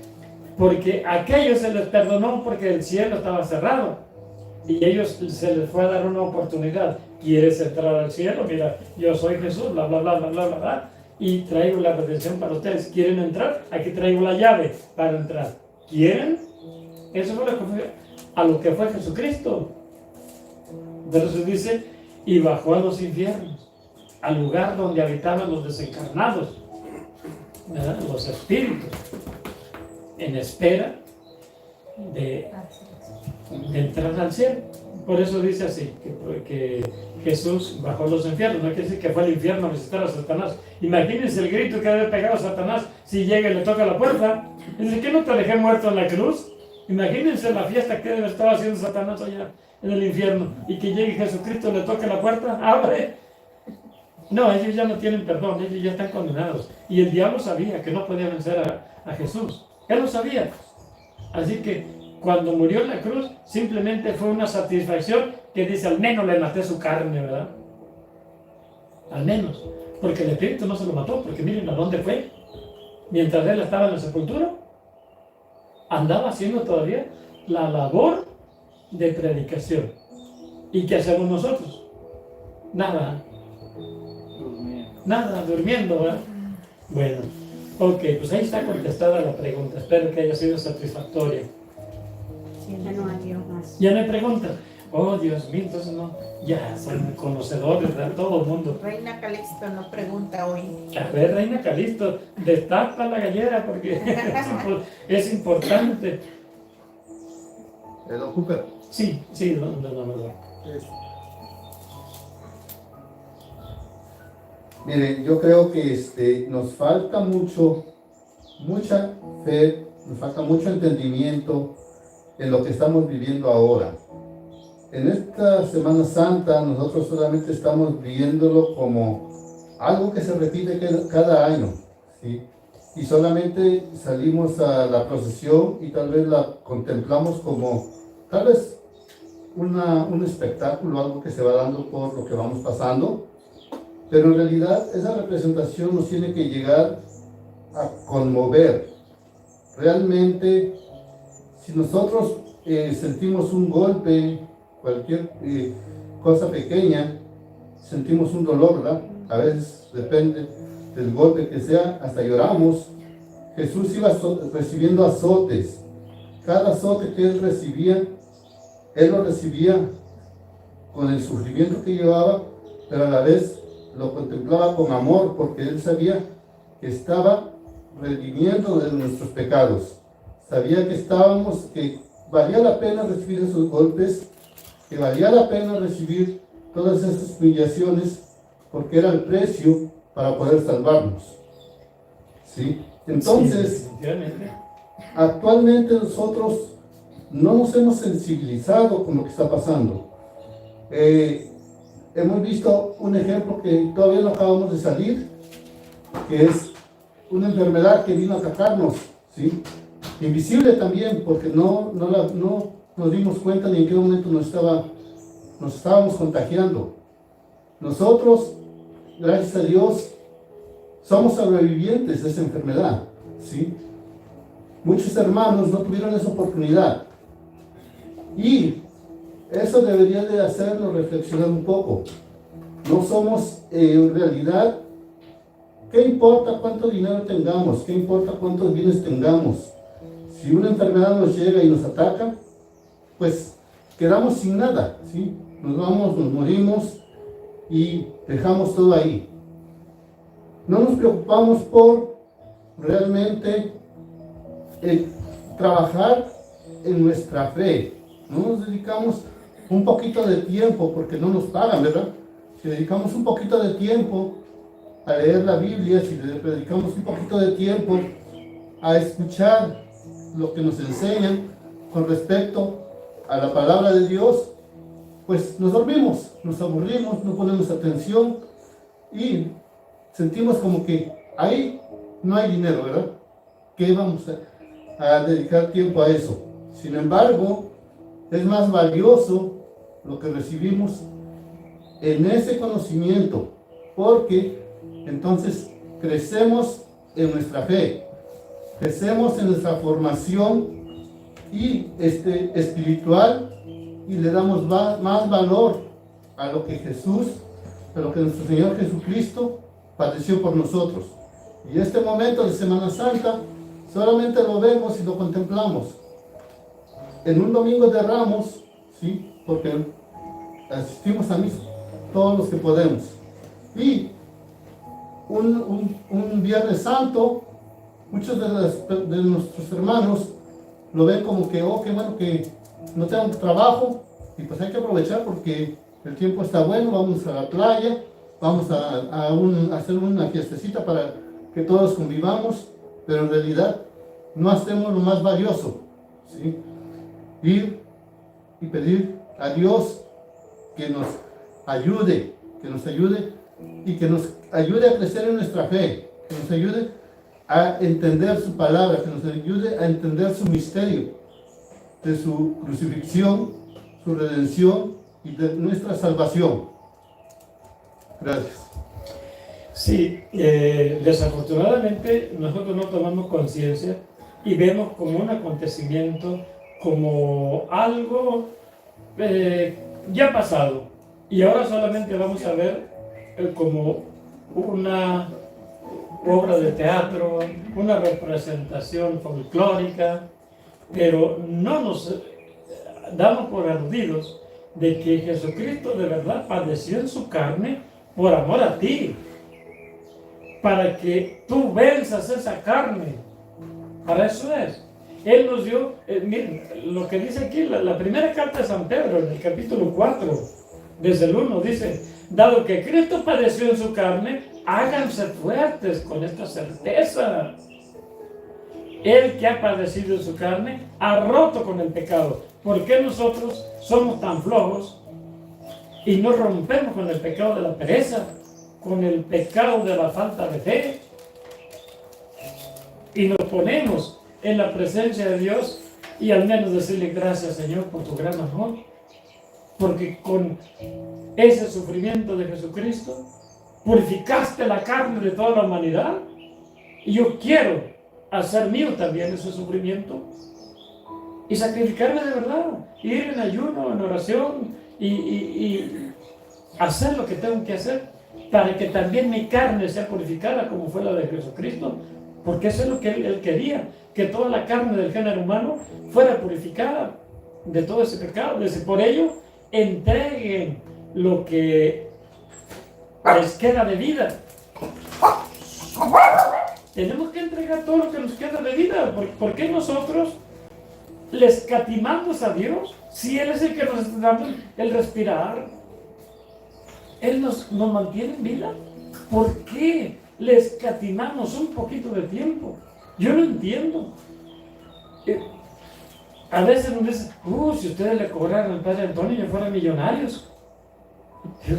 Porque a aquellos se les perdonó porque el cielo estaba cerrado. Y ellos se les fue a dar una oportunidad. ¿Quieres entrar al cielo? Mira, yo soy Jesús, bla, bla, bla, bla, bla, bla, bla, y traigo la redención para ustedes. ¿Quieren entrar? Aquí traigo la llave para entrar. ¿Quieren? Eso fue a lo que fue Jesucristo. Entonces dice: y bajó a los infiernos, al lugar donde habitaban los desencarnados, ¿verdad? Los espíritus, en espera de entrar al cielo. Por eso dice así, que Jesús bajó a los infiernos. No quiere decir que fue al infierno a visitar a Satanás. Imagínense el grito que debe pegar a Satanás si llega y le toca la puerta. Dice: ¿qué no te dejé muerto en la cruz? Imagínense la fiesta que debe estar haciendo Satanás allá en el infierno, y que llegue Jesucristo y le toque la puerta. ¡Abre! No, ellos ya no tienen perdón, ellos ya están condenados. Y el diablo sabía que no podía vencer a Jesús. Él lo sabía. Así que cuando murió en la cruz, simplemente fue una satisfacción que dice: al menos le maté su carne, ¿verdad? Al menos. Porque el espíritu no se lo mató, porque miren a dónde fue. Mientras él estaba en la sepultura, andaba haciendo todavía la labor de predicación. ¿Y qué hacemos nosotros? Nada. Nada, durmiendo, ¿verdad? Bueno, ok, pues ahí está contestada la pregunta. Espero que haya sido satisfactoria. Ya no hay más. ¿Ya no hay preguntas? Oh, Dios mío, entonces no. Ya son conocedores de todo el mundo. Reina Calixto no pregunta hoy. A ver, Reina Calixto, destapa la gallera porque es importante. Don Cooper. Sí, no. Miren, yo creo que nos falta mucha fe nos falta mucho entendimiento en lo que estamos viviendo ahora. En esta Semana Santa nosotros solamente estamos viéndolo como algo que se repite cada año, ¿sí? Y solamente salimos a la procesión y tal vez la contemplamos como tal vez un espectáculo, algo que se va dando por lo que vamos pasando, pero en realidad esa representación nos tiene que llegar a conmover. Realmente, si nosotros sentimos un golpe, cualquier cosa pequeña, sentimos un dolor, ¿verdad? A veces depende del golpe que sea, hasta lloramos. Jesús iba recibiendo azotes. Cada azote que él lo recibía con el sufrimiento que llevaba, pero a la vez lo contemplaba con amor, porque él sabía que estaba redimiendo de nuestros pecados. Sabía que valía la pena recibir esos golpes, que valía la pena recibir todas esas humillaciones, porque era el precio para poder salvarnos. ¿Sí? Entonces, actualmente nosotros no nos hemos sensibilizado con lo que está pasando. Hemos visto un ejemplo que todavía no acabamos de salir, que es una enfermedad que vino a atacarnos, ¿sí? Invisible también, porque no nos dimos cuenta ni en qué momento nos estábamos contagiando. Nosotros, gracias a Dios, somos sobrevivientes de esa enfermedad, ¿sí? Muchos hermanos no tuvieron esa oportunidad. Y eso debería de hacernos reflexionar un poco. No somos en realidad, ¿qué importa cuánto dinero tengamos? ¿Qué importa cuántos bienes tengamos? Si una enfermedad nos llega y nos ataca, pues quedamos sin nada, ¿sí? Nos vamos, nos morimos y dejamos todo ahí. No nos preocupamos por realmente trabajar en nuestra fe. No nos dedicamos un poquito de tiempo, porque no nos pagan, ¿verdad? Si dedicamos un poquito de tiempo a leer la Biblia, si le dedicamos un poquito de tiempo a escuchar lo que nos enseñan con respecto a la palabra de Dios, pues nos dormimos, nos aburrimos, no ponemos atención y sentimos como que ahí no hay dinero, ¿verdad? ¿Qué vamos a dedicar tiempo a eso? Sin embargo, es más valioso lo que recibimos en ese conocimiento, porque entonces crecemos en nuestra fe, crecemos en nuestra formación y espiritual, y le damos más valor a lo que a lo que nuestro Señor Jesucristo padeció por nosotros. Y este momento de Semana Santa solamente lo vemos y lo contemplamos en un domingo de Ramos, ¿sí? Porque asistimos a misa todos los que podemos, y un Viernes Santo muchos de nuestros hermanos lo ven como que, oh, qué bueno que no tengan trabajo, y pues hay que aprovechar porque el tiempo está bueno, vamos a la playa, vamos a hacer una fiestecita para que todos convivamos, pero en realidad no hacemos lo más valioso, ¿sí? Ir y pedir a Dios que nos ayude y que nos ayude a crecer en nuestra fe, que nos ayude a entender su palabra, que nos ayude a entender su misterio de su crucifixión, su redención y de nuestra salvación. Gracias. Sí, desafortunadamente nosotros no tomamos conciencia y vemos como un acontecimiento, como algo ya pasado, y ahora solamente vamos a ver como una obra de teatro, una representación folclórica, pero no nos damos por aludidos de que Jesucristo de verdad padeció en su carne por amor a ti, para que tú venzas esa carne. Para eso es. Él nos dio, miren, lo que dice aquí, la primera carta de San Pedro, en el capítulo 4, desde el 1, dice: dado que Cristo padeció en su carne, háganse fuertes con esta certeza. Él que ha padecido en su carne, ha roto con el pecado. ¿Por qué nosotros somos tan flojos y no rompemos con el pecado de la pereza, con el pecado de la falta de fe? Y nos ponemos en la presencia de Dios y al menos decirle gracias, Señor, por tu gran amor. Porque con ese sufrimiento de Jesucristo purificaste la carne de toda la humanidad. Y yo quiero hacer mío también ese sufrimiento y sacrificarme de verdad, ir en ayuno, en oración y hacer lo que tengo que hacer para que también mi carne sea purificada como fue la de Jesucristo, porque eso es lo que él quería, que toda la carne del género humano fuera purificada de todo ese pecado. Por ello, entreguen lo que les queda de vida. Tenemos que entregar todo lo que nos queda de vida. ¿Por qué nosotros le escatimamos a Dios si Él es el que nos está dando el respirar? Él nos mantiene en vida. ¿Por qué le escatimamos un poquito de tiempo? Yo no entiendo. A veces nos dicen, si ustedes le cobraran al Padre Antonio ya fueran millonarios.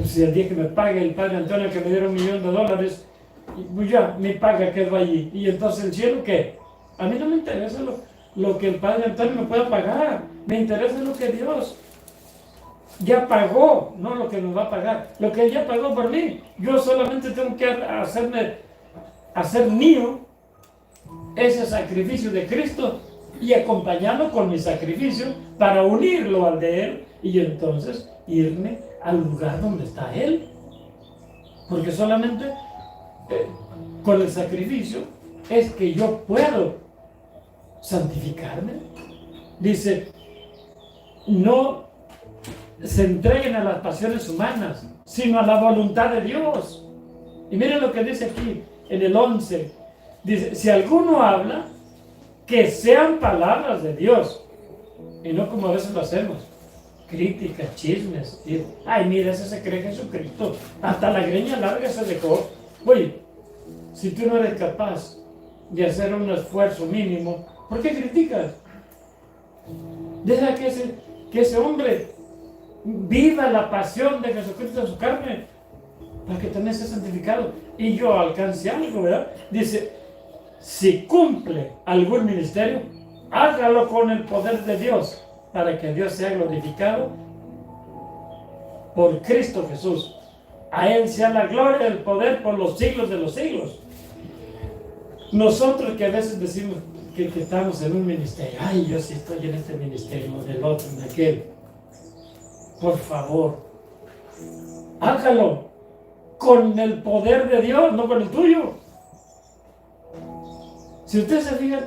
Si el día que me pague el Padre Antonio que me diera $1,000,000, pues ya mi paga quedó allí. Y entonces el cielo, ¿qué? A mí no me interesa lo que el Padre Antonio me pueda pagar. Me interesa lo que Dios ya pagó, no lo que nos va a pagar. Lo que Él ya pagó por mí. Yo solamente tengo que hacer mío ese sacrificio de Cristo y acompañarlo con mi sacrificio para unirlo al de Él y entonces irme al lugar donde está Él. Porque solamente con el sacrificio es que yo puedo santificarme. Dice, no se entreguen a las pasiones humanas, sino a la voluntad de Dios. Y miren lo que dice aquí en el 11. Dice, si alguno habla, que sean palabras de Dios y no como a veces lo hacemos, críticas, chismes. Ay, mira, ese se cree Jesucristo, hasta la greña larga se dejó. Oye, si tú no eres capaz de hacer un esfuerzo mínimo, ¿por qué criticas? Deja que ese hombre viva la pasión de Jesucristo en su carne para que también sea santificado y yo alcance algo, ¿verdad? Dice, si cumple algún ministerio, hágalo con el poder de Dios para que Dios sea glorificado por Cristo Jesús. A Él sea la gloria y el poder por los siglos de los siglos. Nosotros que a veces decimos que estamos en un ministerio, ay, yo sí estoy en este ministerio, del otro, en aquel. Por favor, hágalo con el poder de Dios, no con el tuyo. Si ustedes se fijan,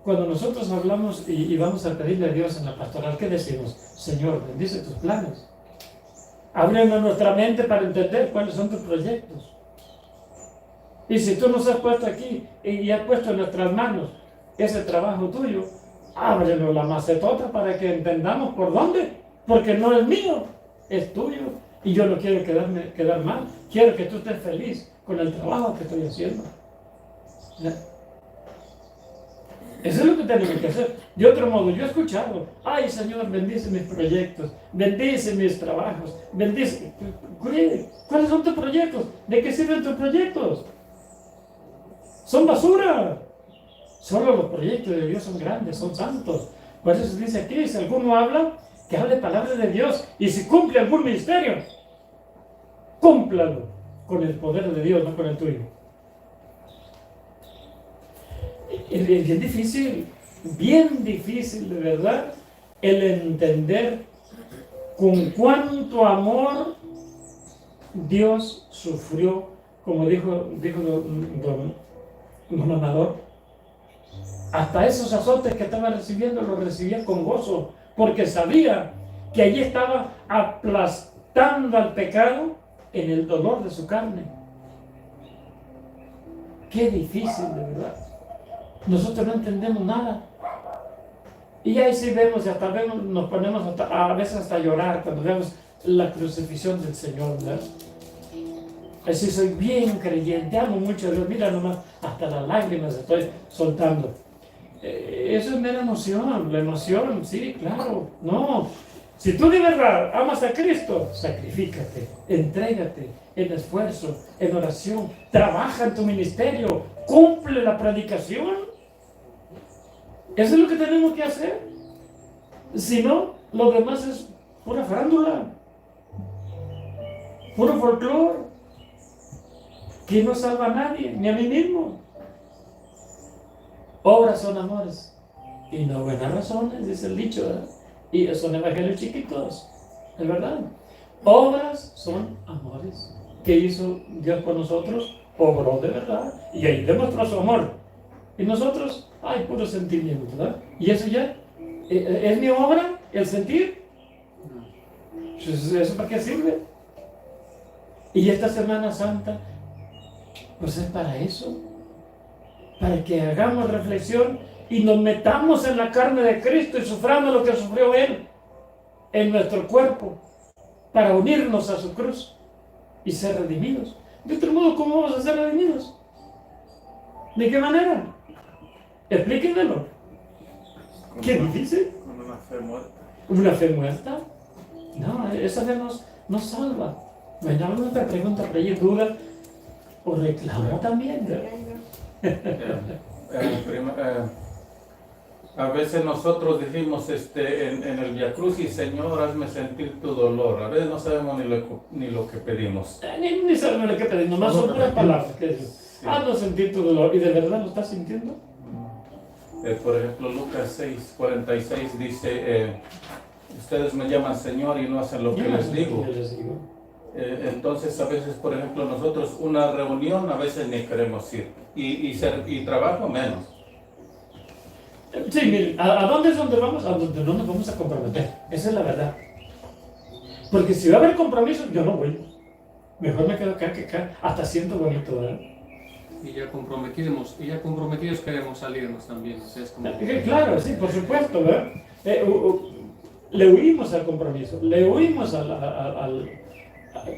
cuando nosotros hablamos y vamos a pedirle a Dios en la pastoral, ¿qué decimos? Señor, bendice tus planes. Ábrenos nuestra mente para entender cuáles son tus proyectos. Y si tú nos has puesto aquí y has puesto en nuestras manos ese trabajo tuyo, ábrenos la macetota para que entendamos por dónde. Porque no es mío, es tuyo. Y yo no quiero quedar mal. Quiero que tú estés feliz con el trabajo que estoy haciendo. Eso es lo que tenemos que hacer. De otro modo, yo he escuchado, ay Señor, bendice mis proyectos, bendice mis trabajos, bendice. ¿Cuáles son tus proyectos? ¿De qué sirven tus proyectos? Son basura. Solo los proyectos de Dios son grandes, son santos. Por eso se dice aquí, si alguno habla, que hable palabra de Dios. Y si cumple algún ministerio, cúmplalo con el poder de Dios, no con el tuyo. Es bien difícil de verdad, el entender con cuánto amor Dios sufrió, como dijo don Amador. Hasta esos azotes que estaba recibiendo, los recibía con gozo, porque sabía que allí estaba aplastando al pecado en el dolor de su carne. Qué difícil, de verdad. Nosotros no entendemos nada. Y ahí sí vemos, y hasta vemos, nos ponemos a veces hasta a llorar cuando vemos la crucifixión del Señor, ¿verdad? Así soy bien creyente, amo mucho a Dios. Mira nomás, hasta las lágrimas estoy soltando. eso es mera emoción, la emoción, sí, claro, no. Si tú de verdad amas a Cristo, sacrifícate, entrégate en esfuerzo, en oración, trabaja en tu ministerio, cumple la predicación. Eso es lo que tenemos que hacer. Si no, lo demás es pura farándula, puro folclore, que no salva a nadie, ni a mí mismo. Obras son amores y no buenas razones, dice el dicho, ¿verdad? Y son evangelios chiquitos, es verdad. Obras son amores. ¿Qué hizo Dios por nosotros? Obró de verdad y ahí demostró su amor. Y nosotros, ay, puro sentimiento, ¿verdad? Y eso ya, ¿es mi obra el sentir? ¿Eso para qué sirve? Y esta Semana Santa, pues es para eso, para que hagamos reflexión y nos metamos en la carne de Cristo y suframos lo que sufrió Él en nuestro cuerpo, para unirnos a su cruz y ser redimidos. De otro modo, ¿cómo vamos a ser redimidos? ¿De qué manera? Explíquenmelo. ¿Qué difícil? Con una fe muerta. ¿Una fe muerta? No, esa fe nos salva. Bueno, alguna otra pregunta, pero hay duda o reclamo también, ¿no? A veces nosotros decimos en el Via Crucis, Señor, hazme sentir tu dolor. A veces no sabemos ni lo que pedimos. Ni sabemos lo que pedimos, nomás son puras palabras. Sí. Haznos sentir tu dolor. ¿Y de verdad lo estás sintiendo? Por ejemplo, Lucas 6:46 dice, ustedes me llaman Señor y no hacen lo que les digo. Entonces, a veces, por ejemplo, nosotros una reunión a veces ni queremos ir. Y trabajo menos. Sí, miren, ¿a dónde es donde vamos? A donde no nos vamos a comprometer. Esa es la verdad. Porque si va a haber compromiso, yo no voy. Mejor me quedo acá que acá, hasta siento bonito, ¿verdad? Y ya comprometidos queremos salirnos también. O sea, es como... Claro, sí, por supuesto, ¿verdad? Le huimos al compromiso, le huimos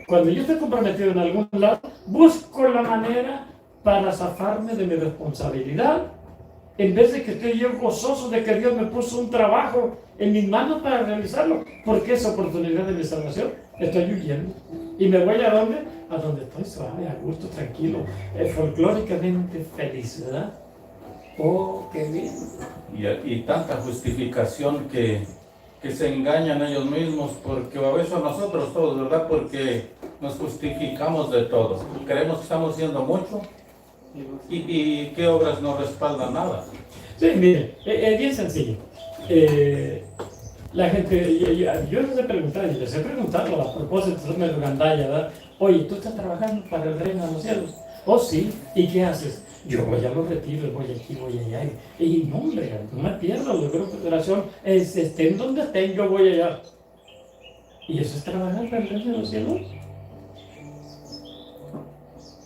cuando yo estoy comprometido en algún lado, busco la manera para zafarme de mi responsabilidad, en vez de que esté yo gozoso de que Dios me puso un trabajo en mis manos para realizarlo, porque es oportunidad de mi salvación. Estoy huyendo. ¿Y me voy a dónde? A donde estoy suave, a gusto, tranquilo, folclóricamente feliz, ¿verdad? Oh, qué bien. Y tanta justificación que se engañan ellos mismos, porque a veces nosotros todos, ¿verdad? Porque nos justificamos de todo. Creemos que estamos haciendo mucho y qué obras no respaldan nada. Sí, mire, es bien sencillo. La gente, yo les he preguntado, y les he preguntado a propósito de mi gandalla, ¿verdad? Oye, ¿tú estás trabajando para el reino de los cielos? Oh, sí. ¿Y qué haces? Yo voy a los retiros, voy aquí, voy allá. Y no, hombre, no me pierdo, los grupos de oración, estén donde estén, yo voy allá. ¿Y eso es trabajar para el reino de los cielos?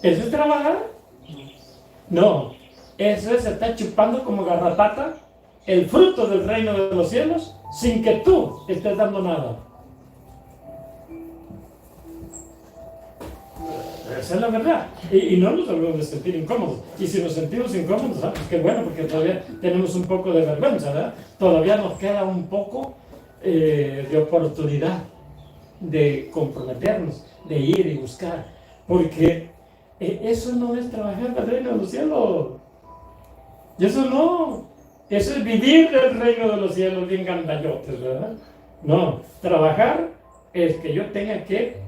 ¿Eso es trabajar? No, eso es estar chupando como garrapata el fruto del reino de los cielos sin que tú estés dando nada. Esa es la verdad. Y no nos debemos de sentir incómodos. Y si nos sentimos incómodos, pues qué bueno, porque todavía tenemos un poco de vergüenza, ¿verdad? Todavía nos queda un poco de oportunidad de comprometernos, de ir y buscar. Porque eso no es trabajar para el reino de los cielos. Y eso no. Eso es vivir del reino de los cielos bien gandallotes, ¿verdad? No. Trabajar es que yo tenga que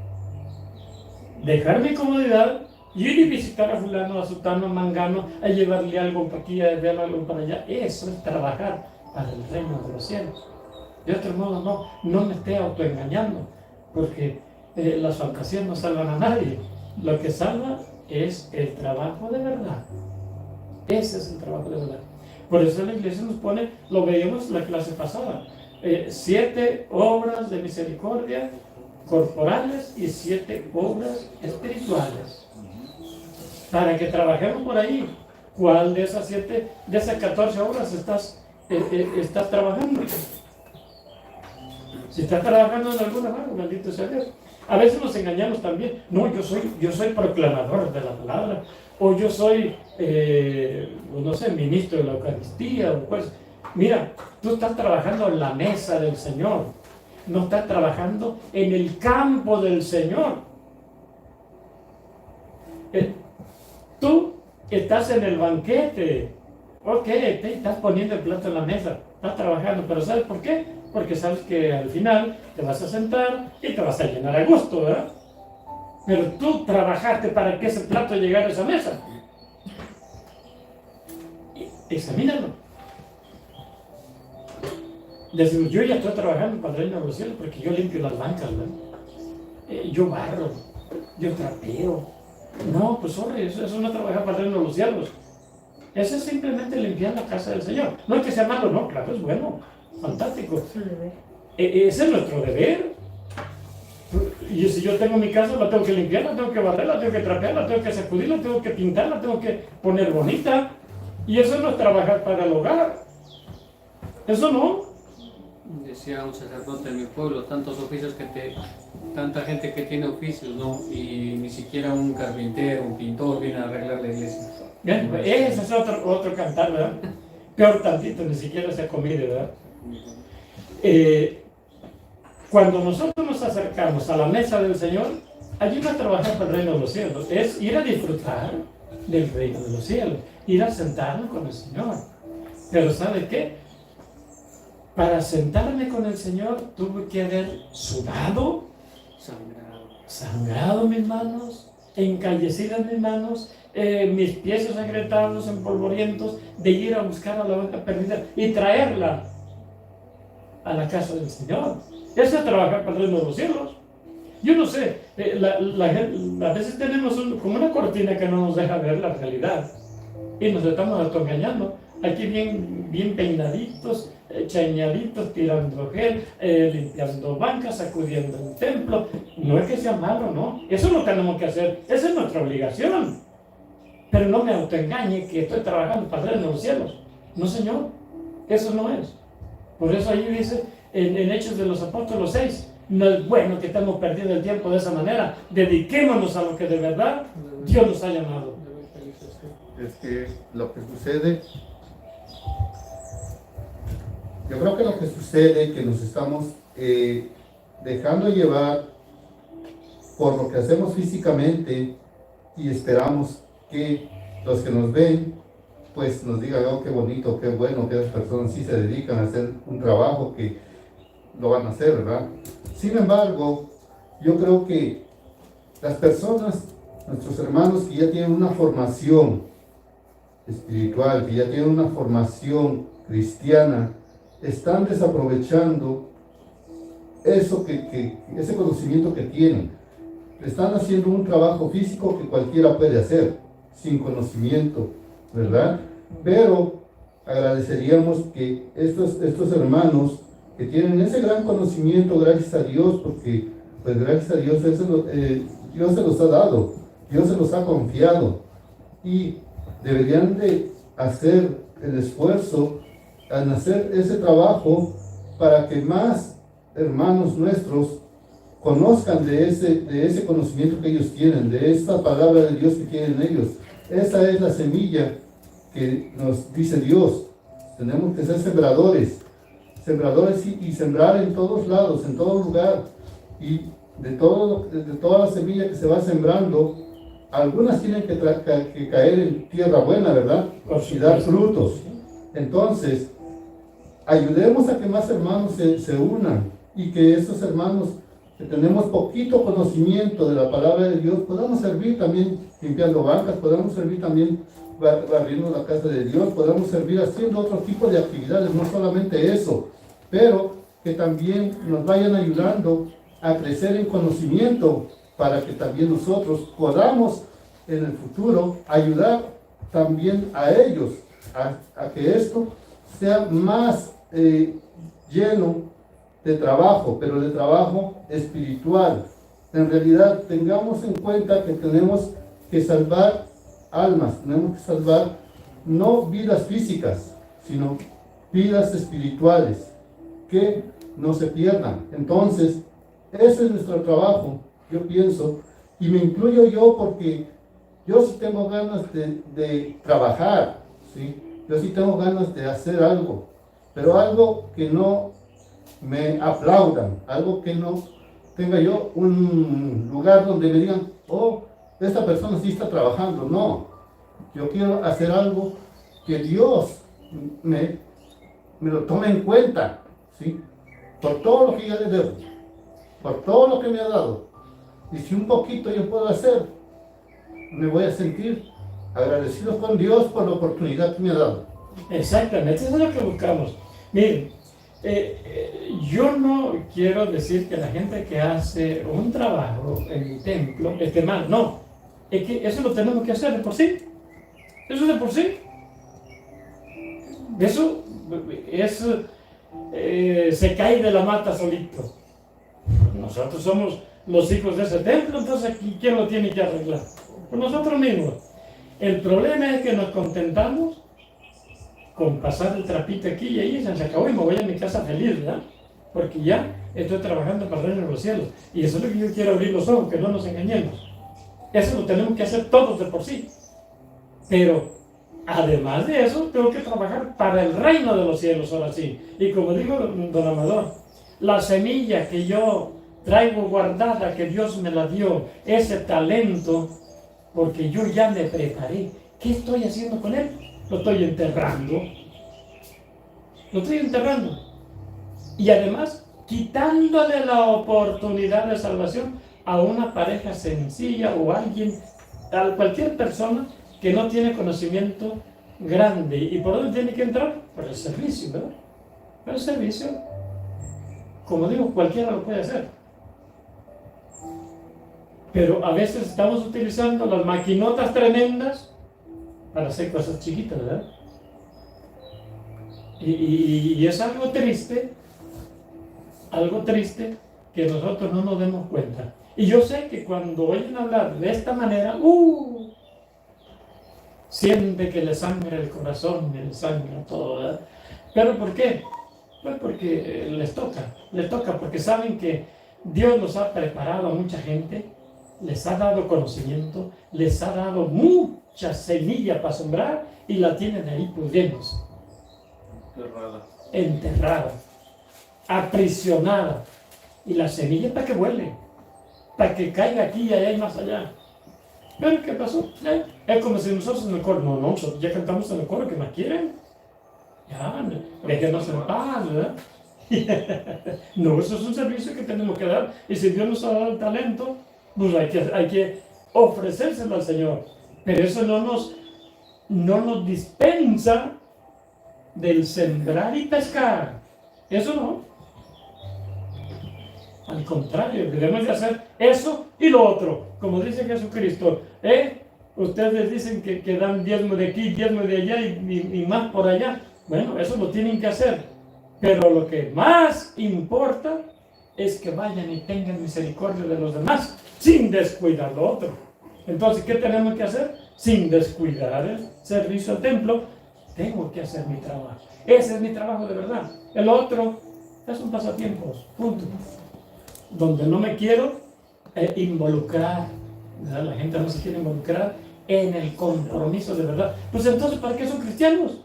dejar mi comodidad, ir y visitar a fulano, a sutano, a mangano, a llevarle algo para aquí, a llevarle algo para allá. Eso es trabajar para el reino de los cielos. De otro modo, no me esté autoengañando, porque las fantasías no salvan a nadie. Lo que salva es el trabajo de verdad. Ese es el trabajo de verdad. Por eso la iglesia nos pone, lo veíamos en la clase pasada, 7 obras de misericordia corporales y 7 obras espirituales, para que trabajemos por ahí. ¿Cuál de esas 7, de esas 14 obras estás trabajando? Si estás trabajando en alguna mano, bendito sea Dios. A veces nos engañamos también. No, yo soy proclamador de la palabra. o yo soy, no sé, ministro de la Eucaristía, o pues, mira, tú estás trabajando en la mesa del Señor, no estás trabajando en el campo del Señor. Tú estás en el banquete, ok, te estás poniendo el plato en la mesa, estás trabajando, pero ¿sabes por qué? Porque sabes que al final te vas a sentar y te vas a llenar a gusto, ¿verdad? Pero tú trabajaste para que ese plato llegara a esa mesa. Examínalo. Decimos, yo ya estoy trabajando para el reino de los cielos porque yo limpio las bancas, ¿verdad? Yo barro, yo trapeo. No, pues sorry, eso no es trabajar para el reino de los cielos. Eso es simplemente limpiar la casa del Señor. No es que sea malo, no, claro, es bueno, fantástico. Ese es nuestro deber. Y si yo tengo mi casa, la tengo que limpiar, la tengo que barrer, la tengo que trapear, la tengo que sacudir, la tengo que pintar, la tengo que poner bonita. Y eso no es trabajar para el hogar. Eso no. Decía un sacerdote en mi pueblo, tantos oficios tanta gente que tiene oficios, ¿no? Y ni siquiera un carpintero, un pintor viene a arreglar la iglesia. Bien, ese es otro cantar, ¿verdad? Peor tantito, ni siquiera se ha comido, ¿verdad? Cuando nosotros nos acercamos a la mesa del Señor, allí no es trabajar para el reino de los cielos, es ir a disfrutar del reino de los cielos, ir a sentarnos con el Señor. Pero ¿sabe qué? Para sentarme con el Señor tuve que haber sudado, sangrado mis manos, encallecidas mis manos, mis pies ensangrentados, empolvorientos, de ir a buscar a la oveja perdida y traerla a la casa del Señor. Eso es trabajar para el reino de los cielos. Yo no sé, a veces tenemos como una cortina que no nos deja ver la realidad y nos estamos autoengañando. Aquí bien peinaditos, chañaditos, tirando gel, limpiando bancas, sacudiendo el templo. No es que sea malo, no. Eso lo tenemos que hacer. Esa es nuestra obligación. Pero no me autoengañe que estoy trabajando para el reino de los cielos. No, Señor. Eso no es. Por eso ahí dice en Hechos de los Apóstoles 6, no es bueno que estemos perdiendo el tiempo de esa manera. Dediquémonos a lo que de verdad Dios nos ha llamado. Es que lo que sucede, yo creo que lo que sucede es que nos estamos dejando llevar por lo que hacemos físicamente y esperamos que los que nos ven pues nos digan, oh, qué bonito, qué bueno que esas personas sí se dedican a hacer un trabajo que lo van a hacer, ¿verdad? Sin embargo, yo creo que las personas, nuestros hermanos que ya tienen una formación espiritual, que ya tienen una formación cristiana, están desaprovechando ese conocimiento que tienen. Están haciendo un trabajo físico que cualquiera puede hacer, sin conocimiento, ¿verdad? Pero agradeceríamos que estos hermanos que tienen ese gran conocimiento, gracias a Dios, porque pues gracias a Dios Dios se los ha dado, Dios se los ha confiado, y deberían de hacer el esfuerzo en hacer ese trabajo para que más hermanos nuestros conozcan de ese conocimiento que ellos tienen, de esta palabra de Dios que tienen ellos. Esa es la semilla que nos dice Dios. Tenemos que ser sembradores y sembrar en todos lados, en todo lugar, y de toda la semilla que se va sembrando, algunas tienen que caer en tierra buena, ¿verdad? Y dar frutos. Entonces, ayudemos a que más hermanos se unan, y que esos hermanos que tenemos poquito conocimiento de la palabra de Dios podamos servir también limpiando bancas, podamos servir también barriendo la casa de Dios, podamos servir haciendo otro tipo de actividades, no solamente eso, pero que también nos vayan ayudando a crecer en conocimiento, para que también nosotros podamos en el futuro ayudar también a ellos a que esto sea más lleno de trabajo, pero de trabajo espiritual. En realidad, tengamos en cuenta que tenemos que salvar almas, tenemos que salvar no vidas físicas, sino vidas espirituales, que no se pierdan. Entonces, ese es nuestro trabajo, yo pienso, y me incluyo yo, porque Yo sí tengo ganas de trabajar, ¿sí? Yo sí tengo ganas de hacer algo, pero algo que no me aplaudan, algo que no tenga yo un lugar donde me digan, oh, esta persona sí está trabajando. No, yo quiero hacer algo que Dios me lo tome en cuenta, ¿sí? Por todo lo que yo le debo, por todo lo que me ha dado. Y si un poquito yo puedo hacer, me voy a sentir agradecido con Dios por la oportunidad que me ha dado. Exactamente, eso es lo que buscamos. Miren, yo no quiero decir que la gente que hace un trabajo en el templo esté mal, no. Es que eso lo tenemos que hacer de por sí. Eso de por sí. Eso se cae de la mata solito. Nosotros somos los hijos de ese templo, entonces aquí ¿quién lo tiene que arreglar? Pues nosotros mismos. El problema es que nos contentamos con pasar el trapito aquí y ahí se acabó y me voy a mi casa feliz, ¿verdad? Porque ya estoy trabajando para el reino de los cielos. Y eso es lo que yo quiero abrir los ojos, que no nos engañemos. Eso lo tenemos que hacer todos de por sí. Pero además de eso, tengo que trabajar para el reino de los cielos ahora sí. Y como dijo don Amador, la semilla que yo traigo guardada, que Dios me la dio, ese talento, porque yo ya me preparé. ¿Qué estoy haciendo con él? Lo estoy enterrando. Lo estoy enterrando. Y además, quitándole la oportunidad de salvación a una pareja sencilla o a alguien, a cualquier persona que no tiene conocimiento grande. ¿Y por dónde tiene que entrar? Por el servicio, ¿verdad? Por el servicio. Como digo, cualquiera lo puede hacer. Pero a veces estamos utilizando las maquinotas tremendas para hacer cosas chiquitas, ¿verdad? Y es algo triste que nosotros no nos demos cuenta. Y yo sé que cuando oyen hablar de esta manera, siente que le sangra el corazón, le sangra todo, ¿verdad? ¿Pero por qué? Pues porque les toca, porque saben que Dios los ha preparado a mucha gente, les ha dado conocimiento, les ha dado mucha semilla para sembrar y la tienen ahí pudriéndose. Enterrada, aprisionada. Y la semilla para que vuele, para que caiga aquí y allá y más allá. Pero ¿qué pasó? Es como si nosotros en el coro, no, nosotros ya cantamos en el coro, ¿qué más quieren? Ya, déjenos en paz, ¿verdad? No, eso es un servicio que tenemos que dar. Y si Dios nos ha dado el talento, pues hay que ofrecérselo al Señor. Pero eso no nos dispensa del sembrar y pescar. Eso no. Al contrario, debemos de hacer eso y lo otro. Como dice Jesucristo, ustedes dicen que dan diezmo de aquí, diezmo de allá y más por allá. Bueno, eso lo tienen que hacer. Pero lo que más importa es que vayan y tengan misericordia de los demás sin descuidar lo otro. Entonces, ¿qué tenemos que hacer? Sin descuidar el servicio al templo, tengo que hacer mi trabajo. Ese es mi trabajo de verdad. El otro es un pasatiempo, punto. Donde no me quiero involucrar, ¿verdad? La gente no se quiere involucrar en el compromiso de verdad. Pues entonces, ¿para qué son cristianos?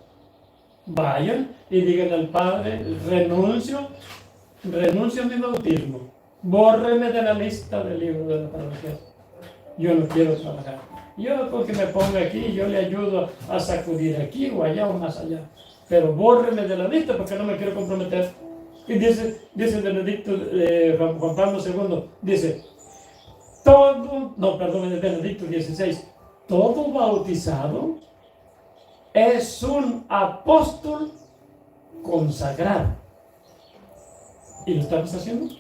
Vayan y díganle al Padre, renuncio a mi bautismo, bórreme de la lista del libro de la parroquia. Yo no quiero trabajar. Yo porque me ponga aquí, yo le ayudo a sacudir aquí o allá o más allá. Pero bórreme de la lista porque no me quiero comprometer. Y dice Benedicto, Juan Pablo II, dice, Benedicto XVI, todo bautizado es un apóstol consagrado. ¿Y lo estamos haciendo?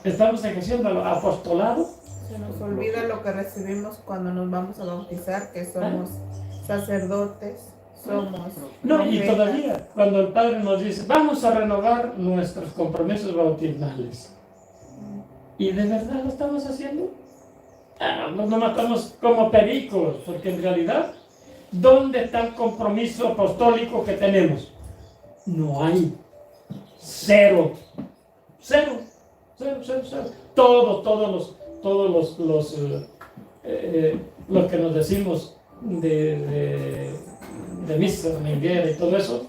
¿Estamos ejerciendo el apostolado? Se nos olvida lo que recibimos cuando nos vamos a bautizar, que somos sacerdotes, somos... No, y profetas. todavía, cuando el Padre nos dice, vamos a renovar nuestros compromisos bautismales. ¿Y de verdad lo estamos haciendo? No matamos como pericos, porque en realidad, ¿dónde está el compromiso apostólico que tenemos? No hay. Cero. Todos los los que nos decimos de misa, minguera y todo eso,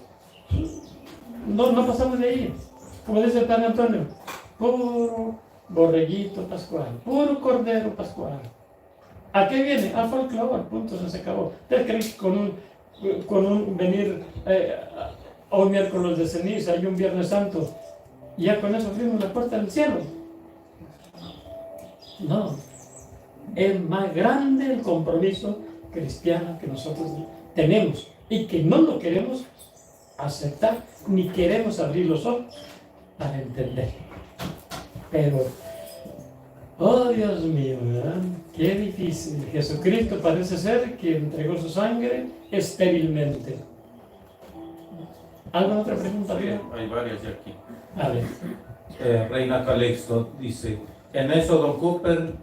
no pasamos de ahí. Como dice el Padre Antonio, puro borreguito pascual, puro cordero pascual. ¿A qué viene? Al folclore, punto, se acabó. ¿Ustedes creen que con un venir a un miércoles de ceniza y un viernes santo, ya con eso abrimos la puerta del cielo? No, es más grande el compromiso cristiano que nosotros tenemos y que no lo queremos aceptar ni queremos abrir los ojos para entender. Pero, oh Dios mío, ¿verdad? Qué difícil. Jesucristo parece ser que entregó su sangre estérilmente. ¿Alguna otra pregunta? Hay varias de aquí. A ver. Reina Calixto dice, en eso, don Cooper,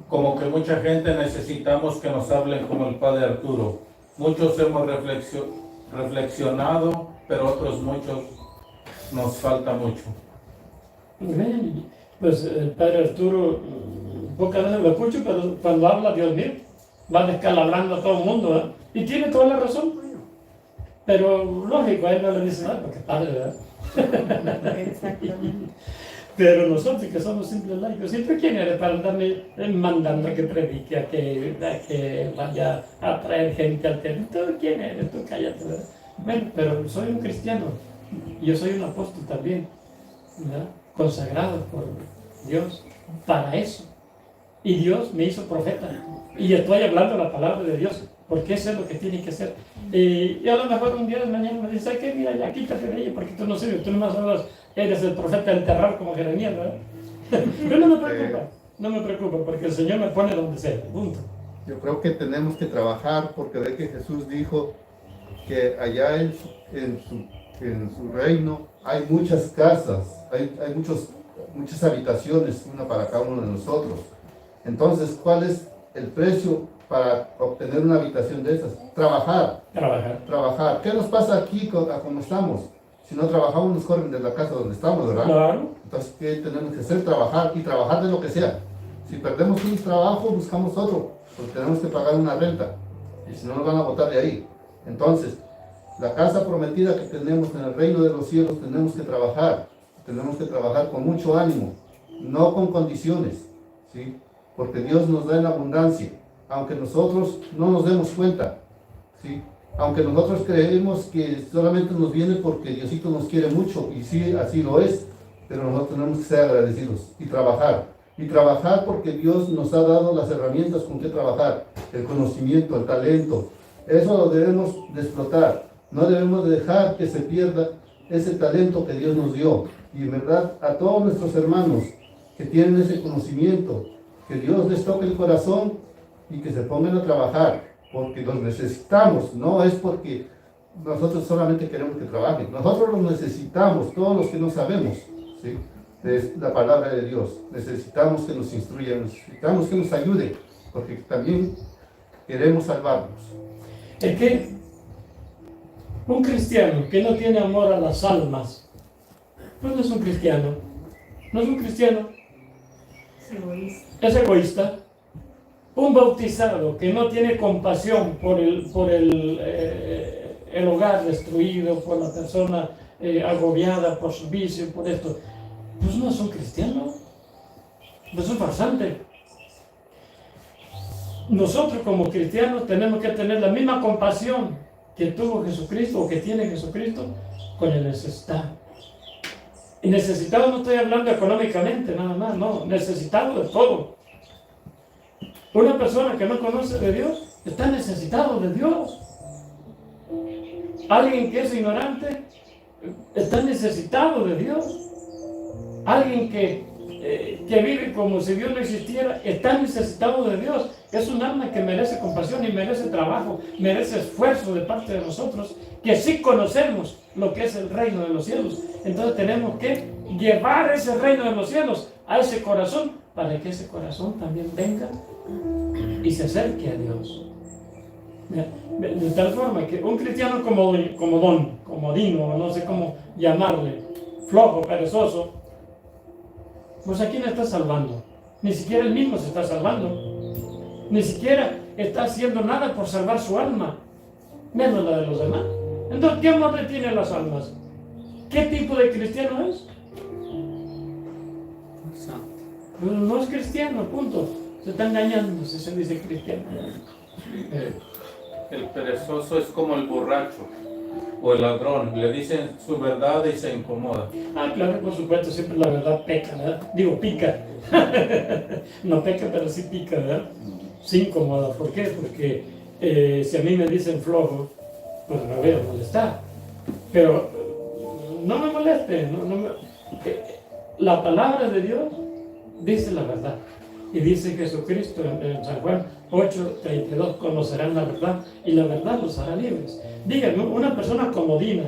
como que mucha gente necesitamos que nos hablen como el Padre Arturo. Muchos hemos reflexionado, pero otros muchos nos falta mucho. Bien, pues el Padre Arturo, pocas veces lo escucho, pero cuando habla, Dios mío, va descalabrando a todo el mundo, ¿verdad? Y tiene toda la razón. Pero lógico, a él no le dice nada porque es padre, ¿verdad? Exactamente. Pero nosotros que somos simples laicos, ¿siempre quién eres para andarme mandando a que predique, a que vaya a traer gente al templo? ¿Tú quién eres? Tú cállate, ¿verdad? Bueno, pero soy un cristiano, yo soy un apóstol también, ¿verdad? Consagrado por Dios para eso. Y Dios me hizo profeta. Y estoy hablando la palabra de Dios, porque eso es lo que tiene que ser. Y a lo mejor un día de mañana me dice, ¿qué? Mira, ya quítate de ella, porque tú no sirves, tú nomás eres el profeta del terror como Jeremías, ¿verdad? Pero no me preocupa, porque el Señor me pone donde sea, punto. Yo creo que tenemos que trabajar porque ve que Jesús dijo que allá en su reino hay muchas casas, hay muchas habitaciones, una para cada uno de nosotros. Entonces, ¿cuál es el precio para obtener una habitación de esas? Trabajar. ¿Qué nos pasa aquí como estamos? Si no trabajamos nos corren de la casa donde estamos, ¿verdad? Claro. Entonces, ¿qué tenemos que hacer? Trabajar y trabajar de lo que sea. Si perdemos un trabajo, buscamos otro, porque tenemos que pagar una renta. Y si no, nos van a botar de ahí. Entonces, la casa prometida que tenemos en el reino de los cielos, tenemos que trabajar con mucho ánimo, no con condiciones, ¿sí? Porque Dios nos da en abundancia, aunque nosotros no nos demos cuenta, ¿sí? Aunque nosotros creemos que solamente nos viene porque Diosito nos quiere mucho, y sí, así lo es, pero nosotros tenemos que ser agradecidos y trabajar porque Dios nos ha dado las herramientas con que trabajar, el conocimiento, el talento. Eso lo debemos de explotar, no debemos de dejar que se pierda ese talento que Dios nos dio. Y en verdad, a todos nuestros hermanos que tienen ese conocimiento, que Dios les toque el corazón y que se pongan a trabajar, porque los necesitamos, no es porque nosotros solamente queremos que trabajen, nosotros los necesitamos, todos los que no sabemos, ¿sí? Es la palabra de Dios, necesitamos que nos instruya, necesitamos que nos ayude, porque también queremos salvarnos. Es que un cristiano que no tiene amor a las almas, pues no es un cristiano, es egoísta. Un bautizado que no tiene compasión por el hogar destruido, por la persona agobiada por su vicio, por esto, pues no es un cristiano, no es un farsante. Nosotros como cristianos tenemos que tener la misma compasión que tuvo Jesucristo o que tiene Jesucristo con el necesitado. Y necesitado no estoy hablando económicamente nada más, no, necesitado de todo. Una persona que no conoce de Dios está necesitado de Dios. Alguien que es ignorante está necesitado de Dios. Alguien que vive como si Dios no existiera está necesitado de Dios. Es un alma que merece compasión y merece trabajo, merece esfuerzo de parte de nosotros, que sí conocemos lo que es el reino de los cielos. Entonces tenemos que llevar ese reino de los cielos a ese corazón, para que ese corazón también venga y se acerque a Dios. De tal forma que un cristiano como Dino, no sé cómo llamarle, flojo, perezoso, pues ¿a quién está salvando? Ni siquiera él mismo se está salvando. Ni siquiera está haciendo nada por salvar su alma, menos la de los demás. Entonces, ¿qué amor le tiene a las almas? ¿Qué tipo de cristiano es? No es cristiano, punto. Se está engañando si se dice cristiano. El perezoso es como el borracho o el ladrón. Le dicen su verdad y se incomoda. Ah, claro, por supuesto, siempre la verdad peca, ¿verdad? Digo, pica. No peca, pero sí pica, ¿verdad? Sí incomoda. ¿Por qué? Porque si a mí me dicen flojo, pues me voy a molestar. Pero no me moleste. La palabra de Dios dice la verdad. Y dice Jesucristo en San Juan 8:32, conocerán la verdad y la verdad los hará libres. Díganme, una persona comodina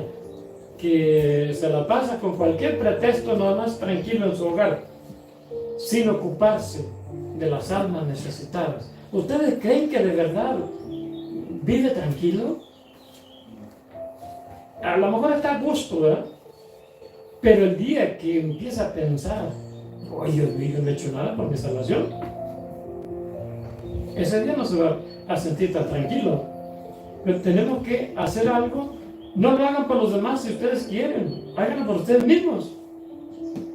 que se la pasa con cualquier pretexto nada más tranquilo en su hogar, sin ocuparse de las almas necesitadas. ¿Ustedes creen que de verdad vive tranquilo? A lo mejor está a gusto, ¿verdad? Pero el día que empieza a pensar, oye, yo no he hecho nada por mi salvación, ese día no se va a sentir tan tranquilo. Pero tenemos que hacer algo. No lo hagan por los demás si ustedes quieren, háganlo por ustedes mismos,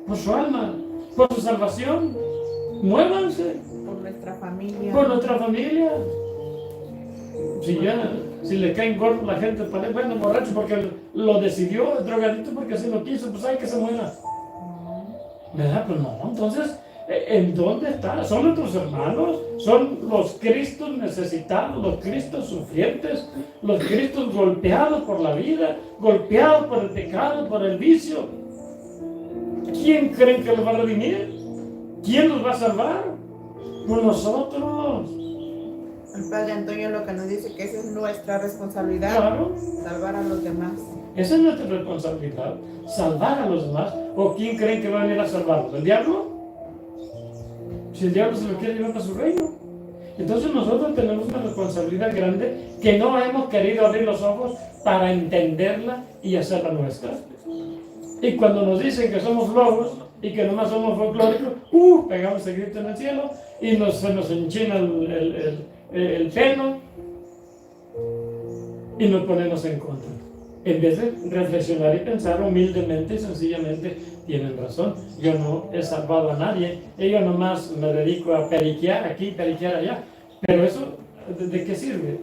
por su alma, por su salvación. Muévanse Por nuestra familia. por nuestra familia. Si le caen gordos la gente, bueno, borracho porque lo decidió, drogadito porque así lo quiso, pues hay que se muera. ¿Verdad? Pues no, entonces, ¿en dónde está? ¿Son nuestros hermanos? ¿Son los Cristos necesitados, los Cristos sufrientes, los Cristos golpeados por la vida, golpeados por el pecado, por el vicio? ¿Quién creen que los va a redimir? ¿Quién los va a salvar? Pues nosotros. El Padre Antonio lo que nos dice que esa es nuestra responsabilidad, Claro. salvar a los demás. Esa es nuestra responsabilidad, salvar a los demás. ¿O quién creen que va a venir a salvarlos? ¿El diablo? Si el diablo se lo quiere llevar para su reino. Entonces nosotros tenemos una responsabilidad grande que no hemos querido abrir los ojos para entenderla y hacerla nuestra. Y cuando nos dicen que somos lobos y que nomás somos folclóricos, pegamos el grito en el cielo y se nos enchina el pelo y nos ponemos en contra. En vez de reflexionar y pensar humildemente y sencillamente, tienen razón, yo no he salvado a nadie, yo nomás me dedico a periquear aquí, periquear allá, pero eso, ¿de qué sirve?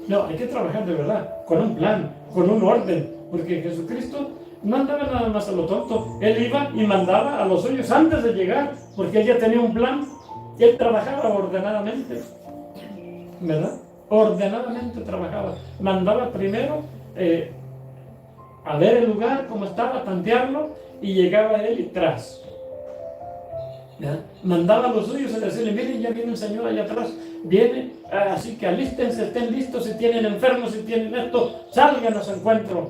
No, hay que trabajar de verdad, con un plan, con un orden, porque Jesucristo no andaba nada más a lo tonto, Él iba y mandaba a los suyos antes de llegar, porque Él ya tenía un plan, y Él trabajaba ordenadamente, ¿verdad? Ordenadamente trabajaba, mandaba primero a ver el lugar, cómo estaba, tantearlo, y llegaba él y tras. ¿Ya? Mandaba a los suyos a decirle, miren, ya viene el Señor allá atrás, viene, así que alístense, estén listos, si tienen enfermos, si tienen esto, salgan a su encuentro.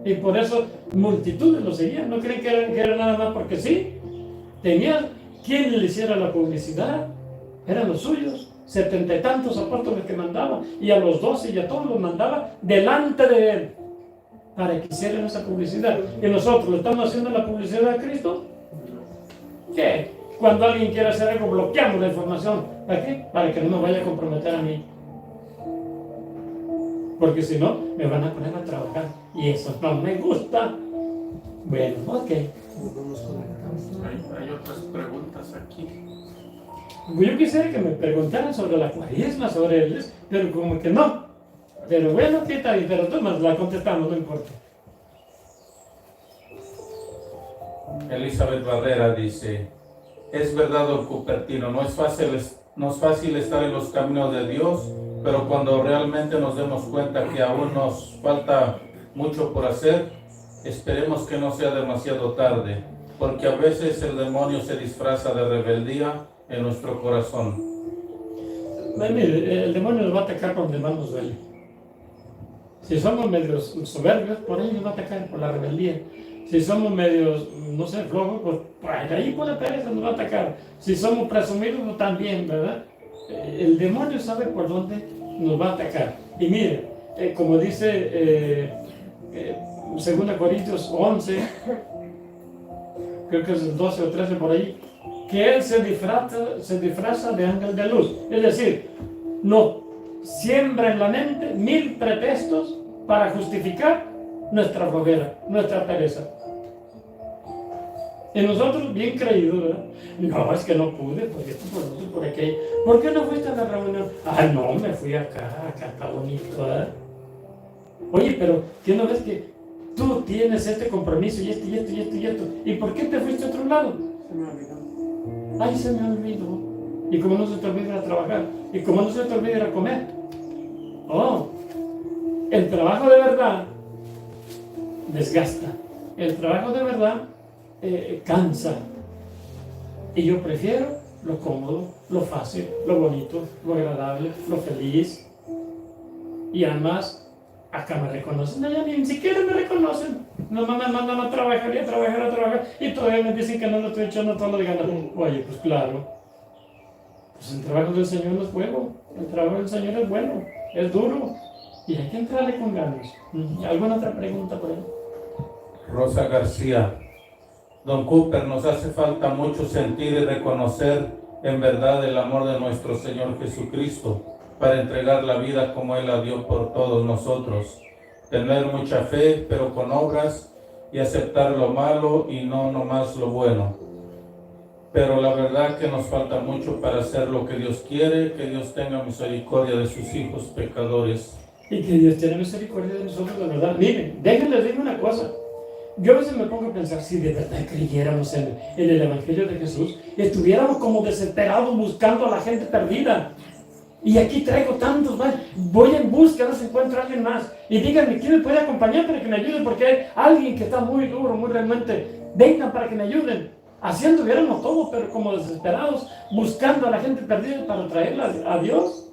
Y por eso multitudes lo seguían, no creen que era nada más porque sí. Tenía quien le hiciera la publicidad, eran los suyos, 70 y tantos apóstoles que mandaba, y a los 12 y a todos los mandaba delante de él, para que hicieran esa publicidad. ¿Y nosotros le estamos haciendo la publicidad a Cristo? ¿Qué? Cuando alguien quiere hacer algo, bloqueamos la información. ¿Para qué? Para que no me vaya a comprometer a mí. Porque si no, me van a poner a trabajar. Y eso no me gusta. Bueno, ok. Hay otras preguntas aquí. Yo quisiera que me preguntaran sobre la cuaresma, sobre el... Pero como que no. Pero bueno, ¿qué tal? Pero tú más la contestamos, no importa. Elizabeth Barrera dice, es verdad, don Cupertino, no es fácil estar en los caminos de Dios, pero cuando realmente nos demos cuenta que aún nos falta mucho por hacer, esperemos que no sea demasiado tarde, porque a veces el demonio se disfraza de rebeldía en nuestro corazón. Mire, el demonio nos va a atacar por donde más nos duele. Si somos medios soberbios, por ahí nos va a atacar por la rebeldía. Si somos medios, no sé, flojos, pues por ahí por la pereza nos va a atacar. Si somos presumidos, pues también, ¿verdad? El demonio sabe por dónde nos va a atacar. Y mire, como dice 2 Corintios 11, creo que es el 12 o 13 por ahí, que Él se disfraza de ángel de luz. Es decir, no siembra en la mente 1000 pretextos para justificar nuestra flojera, nuestra pereza. Y nosotros bien creídos, ¿verdad? No, es que no pude, por esto, por otro, por aquello. ¿Por qué no fuiste a la reunión? Ah, no, me fui acá está bonito, ¿verdad? Oye, pero ¿qué no ves que tú tienes este compromiso y esto? ¿Y por qué te fuiste a otro lado? Se me olvidó. Ay, se me olvidó. Y como no se te olvida ir a trabajar, y como no se te olvida ir a comer. Oh, el trabajo de verdad desgasta. El trabajo de verdad cansa. Y yo prefiero lo cómodo, lo fácil, lo bonito, lo agradable, lo feliz. Y además, acá me reconocen, allá ni siquiera me reconocen. Nomás me mandan a trabajar y a trabajar. Y todavía me dicen que no lo estoy echando todo lo de ganas. Oye, pues claro. Pues el trabajo del Señor no es juego. El trabajo del Señor es bueno, es duro. Y hay que entrarle con ganas. ¿Alguna otra pregunta por ahí? Rosa García. Don Cooper, nos hace falta mucho sentir y reconocer en verdad el amor de nuestro Señor Jesucristo para entregar la vida como Él la dio por todos nosotros. Tener mucha fe, pero con obras, y aceptar lo malo y no nomás lo bueno. Pero la verdad que nos falta mucho para hacer lo que Dios quiere, que Dios tenga misericordia de sus hijos pecadores. Y que Dios tiene misericordia de nosotros, la verdad. Miren, déjenles decir una cosa. Yo a veces me pongo a pensar, si de verdad creyéramos en el Evangelio de Jesús, estuviéramos como desesperados buscando a la gente perdida. Y aquí traigo tantos más, voy en busca, no se encuentra alguien más. Y díganme, ¿quién me puede acompañar para que me ayuden? Porque hay alguien que está muy duro, muy realmente. Vengan para que me ayuden. Así anduviéramos todos, pero como desesperados, buscando a la gente perdida para traerla a Dios.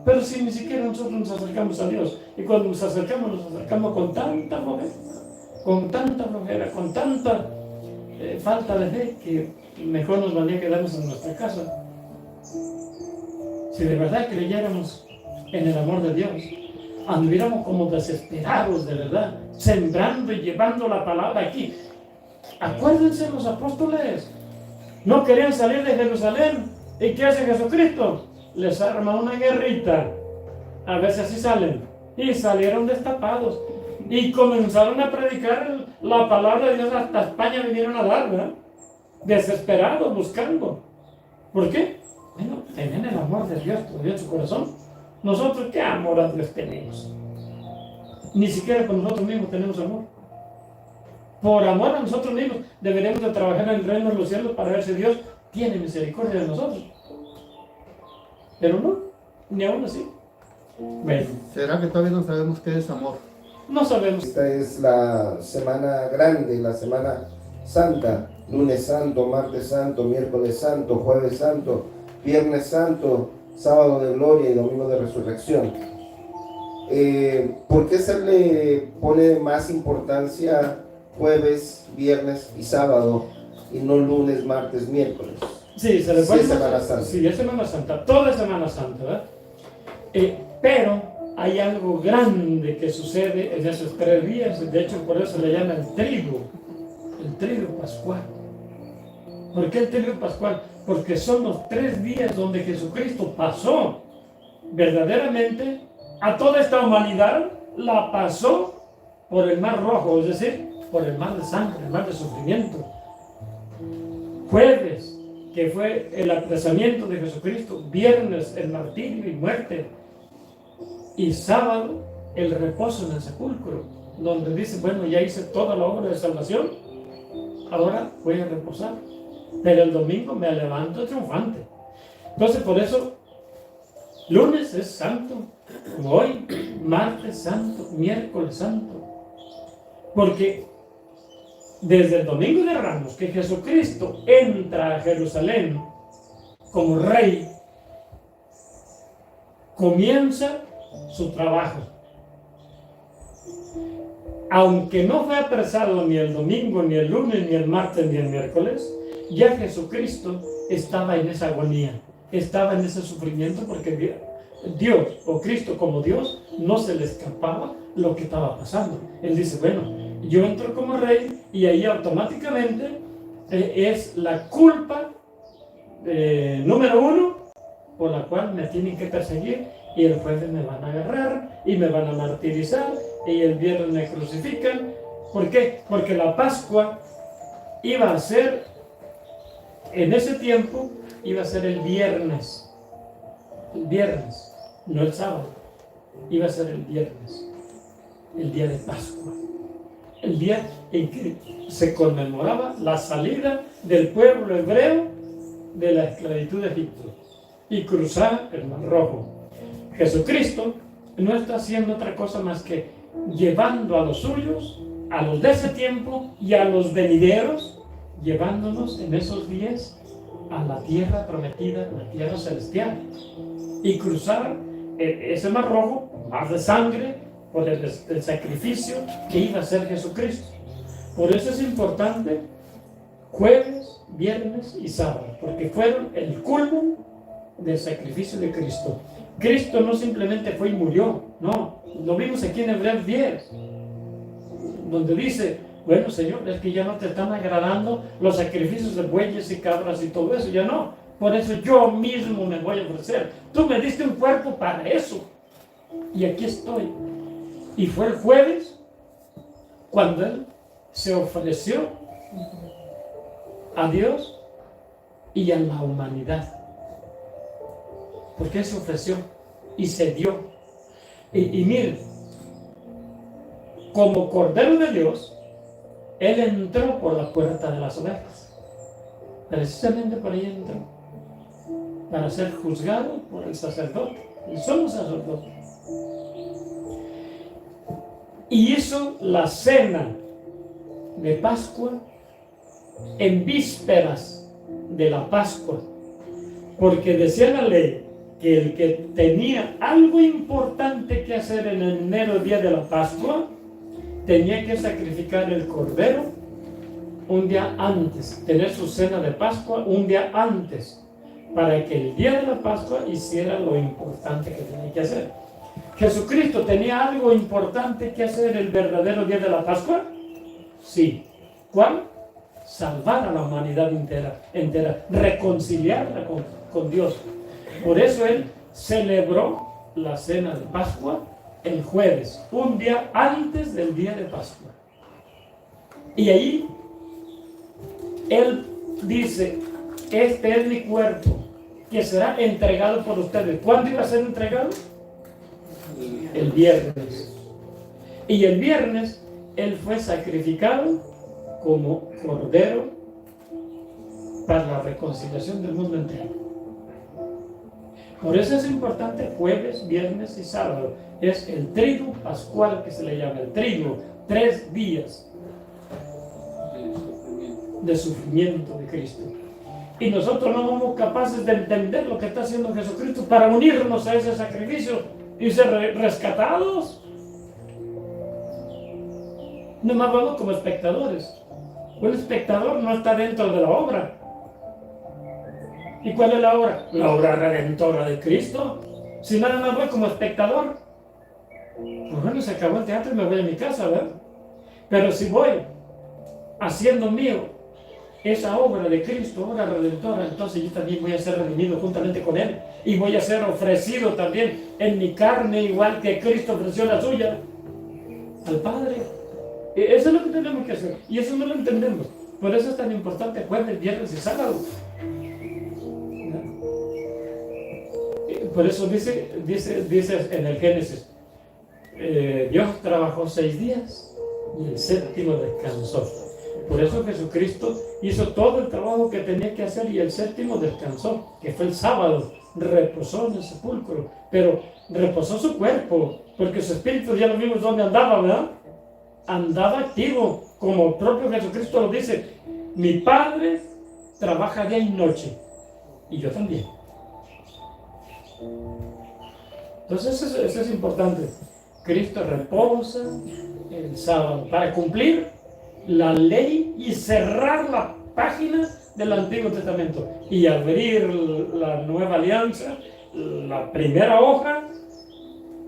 Pero si ni siquiera nosotros nos acercamos a Dios, y cuando nos acercamos con tanta flojera, con tanta falta de fe, que mejor nos valía quedarnos en nuestra casa. Si de verdad creyéramos en el amor de Dios, anduviéramos como desesperados de verdad, sembrando y llevando la palabra aquí. Acuérdense, los apóstoles no querían salir de Jerusalén. ¿Y qué hace Jesucristo? Les arma una guerrita, a ver si así salen. Y salieron destapados y comenzaron a predicar la palabra de Dios. Hasta España vinieron a dar, ¿verdad? Desesperados, buscando. ¿Por qué? Bueno, tenían el amor de Dios todavía en su corazón. Nosotros, ¿qué amor a Dios tenemos? Ni siquiera con nosotros mismos tenemos amor. Por amor a nosotros mismos deberemos de trabajar en el reino de los cielos para ver si Dios tiene misericordia de nosotros. Pero no, ni aún así. Bueno, ¿Será que todavía no sabemos qué es amor? no sabemos. Esta es la semana grande, la semana santa. Lunes santo, martes santo, miércoles santo, jueves santo, viernes santo, sábado de gloria y domingo de resurrección. ¿Por qué se le pone más importancia jueves, viernes y sábado y no lunes, martes, miércoles? Sí, se le pone Sí, Semana Santa. Sí, es Semana Santa, toda es Semana Santa, ¿verdad? Pero hay algo grande que sucede en esos 3 días, de hecho por eso le llaman el trigo pascual. ¿Por qué el trigo pascual? Porque son los 3 días donde Jesucristo pasó verdaderamente a toda esta humanidad, la pasó por el mar rojo, es decir, por el mar de sangre, el mar de sufrimiento. Jueves, que fue el apresamiento de Jesucristo, viernes el martirio y muerte, y sábado el reposo en el sepulcro, donde dice, bueno, ya hice toda la obra de salvación, ahora voy a reposar, pero el domingo me levanto triunfante. Entonces por eso, lunes es santo, como hoy, martes santo, miércoles santo, porque desde el domingo de Ramos, que Jesucristo entra a Jerusalén como rey, comienza su trabajo. Aunque no fue apresado ni el domingo, ni el lunes, ni el martes, ni el miércoles, ya Jesucristo estaba en esa agonía, estaba en ese sufrimiento, porque Dios, o Cristo como Dios, no se le escapaba lo que estaba pasando. Él dice, bueno, yo entro como rey y ahí automáticamente es la culpa número uno por la cual me tienen que perseguir, y el jueves me van a agarrar y me van a martirizar y el viernes me crucifican. ¿Por qué? Porque la Pascua iba a ser, en ese tiempo, iba a ser el viernes, no el sábado, iba a ser el viernes, el día de Pascua, el día en que se conmemoraba la salida del pueblo hebreo de la esclavitud de Egipto y cruzar el Mar Rojo. Jesucristo no está haciendo otra cosa más que llevando a los suyos, a los de ese tiempo y a los venideros, llevándonos en esos días a la tierra prometida, la tierra celestial, y cruzar ese Mar Rojo, mar de sangre, por el sacrificio que iba a hacer Jesucristo. Por eso es importante jueves, viernes y sábado, porque fueron el culmen del sacrificio de Cristo. Cristo no simplemente fue y murió, no, lo vimos aquí en Hebreos 10, donde dice, bueno, Señor, es que ya no te están agradando los sacrificios de bueyes y cabras y todo eso, ya no, por eso yo mismo me voy a ofrecer. Tú me diste un cuerpo para eso, y aquí estoy. Y fue el jueves cuando Él se ofreció a Dios y a la humanidad. Porque Él se ofreció y se dio. Y miren, como Cordero de Dios, Él entró por la puerta de las ovejas. Precisamente por ahí entró, para ser juzgado por el sacerdote, el sumo sacerdote. Y hizo la cena de Pascua en vísperas de la Pascua, porque decía la ley que el que tenía algo importante que hacer en el mero día de la Pascua tenía que sacrificar el cordero un día antes, tener su cena de Pascua un día antes, para que el día de la Pascua hiciera lo importante que tenía que hacer. ¿Jesucristo tenía algo importante que hacer el verdadero día de la Pascua? Sí. ¿Cuál? Salvar a la humanidad entera, reconciliarla con Dios. Por eso Él celebró la cena de Pascua el jueves, un día antes del día de Pascua. Y ahí Él dice, este es mi cuerpo, que será entregado por ustedes. ¿Cuándo iba a ser entregado? El viernes. Y el viernes Él fue sacrificado como cordero para la reconciliación del mundo entero. Por eso es importante jueves, viernes y sábado. Es el triduo pascual que se le llama, el triduo, 3 días de sufrimiento de Cristo. Y nosotros no somos capaces de entender lo que está haciendo Jesucristo para unirnos a ese sacrificio y ser rescatados. No más vamos como espectadores. Un espectador no está dentro de la obra. ¿Y cuál es la obra? La obra redentora de Cristo. Si nada más voy como espectador, pues bueno, se acabó el teatro y me voy a mi casa, ¿verdad? Pero si voy haciendo mío esa obra de Cristo, obra redentora, entonces yo también voy a ser redimido juntamente con Él y voy a ser ofrecido también en mi carne, igual que Cristo ofreció la suya al Padre. Eso es lo que tenemos que hacer, y eso no lo entendemos. Por eso es tan importante jueves, viernes y sábado. Por eso dice en el Génesis, Dios trabajó 6 días y el 7º descansó. Por eso Jesucristo hizo todo el trabajo que tenía que hacer y el 7º descansó, que fue el sábado. Reposó en el sepulcro, pero reposó su cuerpo, porque su espíritu ya lo vimos donde andaba, ¿verdad? Andaba activo, como el propio Jesucristo lo dice. Mi Padre trabaja día y noche, y yo también. Entonces eso es importante. Cristo reposa el sábado para cumplir la ley y cerrar la página del Antiguo Testamento y abrir la nueva alianza, la primera hoja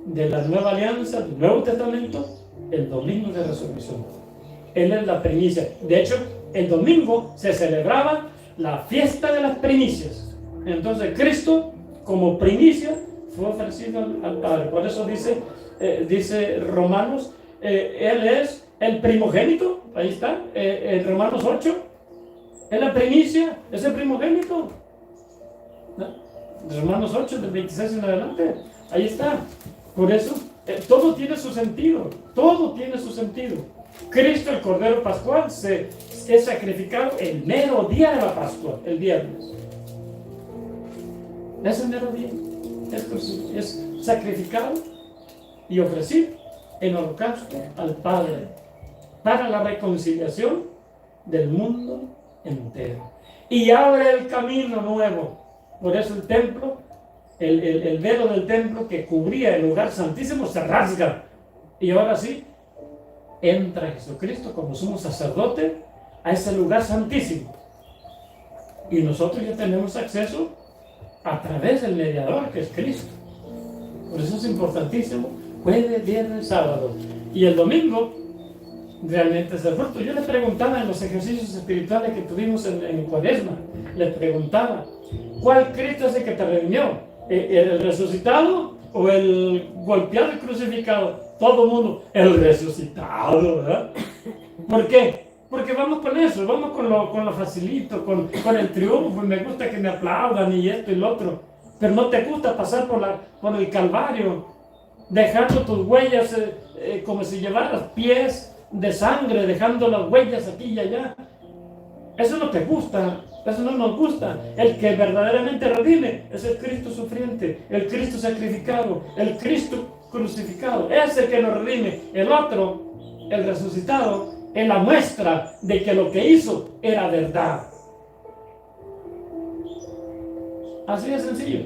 de la nueva alianza del Nuevo Testamento, el domingo de resurrección. Él es la primicia. De hecho, el domingo se celebraba la fiesta de las primicias. Entonces Cristo, como primicia, fue ofrecido al Padre. Por eso dice Romanos, Él es el primogénito. Ahí está, en Romanos 8. Es la primicia, es el primogénito. ¿No? Romanos 8, del 26 en adelante. Ahí está. Por eso, todo tiene su sentido. Todo tiene su sentido. Cristo, el Cordero Pascual, es sacrificado el mero día de la Pascua, el viernes. Ese mero día es sacrificado y ofrecido en holocausto al Padre para la reconciliación del mundo entero. Y abre el camino nuevo. Por eso el templo, el velo del templo que cubría el lugar santísimo se rasga. Y ahora sí, entra Jesucristo como sumo sacerdote a ese lugar santísimo. Y nosotros ya tenemos acceso a través del mediador que es Cristo. Por eso es importantísimo, jueves, viernes, sábado. Y el domingo realmente es el fruto. Yo le preguntaba en los ejercicios espirituales que tuvimos en Cuaresma, le preguntaba, ¿cuál Cristo es el que te redimió? ¿El resucitado o el golpeado y crucificado? Todo el mundo, el resucitado, ¿verdad? ¿Por qué? Porque vamos con eso, vamos con lo facilito, con el triunfo, y me gusta que me aplaudan y esto y lo otro. Pero no te gusta pasar por el Calvario, dejando tus huellas como si llevaras pies de sangre, dejando las huellas aquí y allá. Eso no te gusta, eso no nos gusta. El que verdaderamente redime es el Cristo sufriente, el Cristo sacrificado, el Cristo crucificado. Es el que nos redime. El otro, el resucitado, es la muestra de que lo que hizo era verdad. Así de sencillo.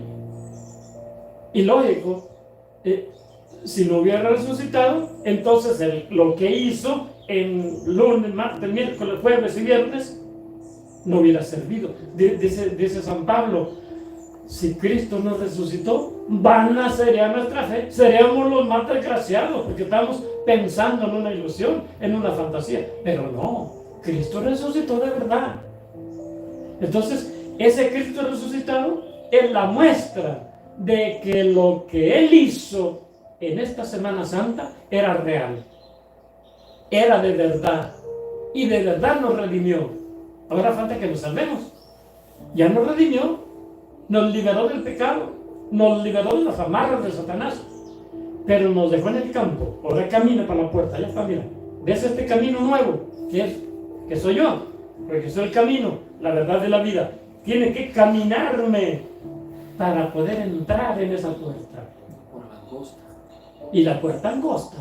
Y lógico, si no hubiera resucitado, entonces lo que hizo en lunes, martes, miércoles, jueves y viernes no hubiera servido. Dice San Pablo, si Cristo nos resucitó, vana sería nuestra fe, seríamos los más desgraciados, porque estamos pensando en una ilusión, en una fantasía. Pero no, Cristo resucitó de verdad. Entonces, ese Cristo resucitado es la muestra de que lo que Él hizo en esta Semana Santa era real, era de verdad, y de verdad nos redimió. Ahora falta que nos salvemos. Ya nos redimió, nos liberó del pecado, nos liberó de las amarras de Satanás, pero nos dejó en el campo. Ahora camina para la puerta, ya está, mira. ¿Ves este camino nuevo? Que soy yo, porque soy el camino, la verdad de la vida. Tiene que caminarme para poder entrar en esa puerta. Por la angosta. Y la puerta angosta.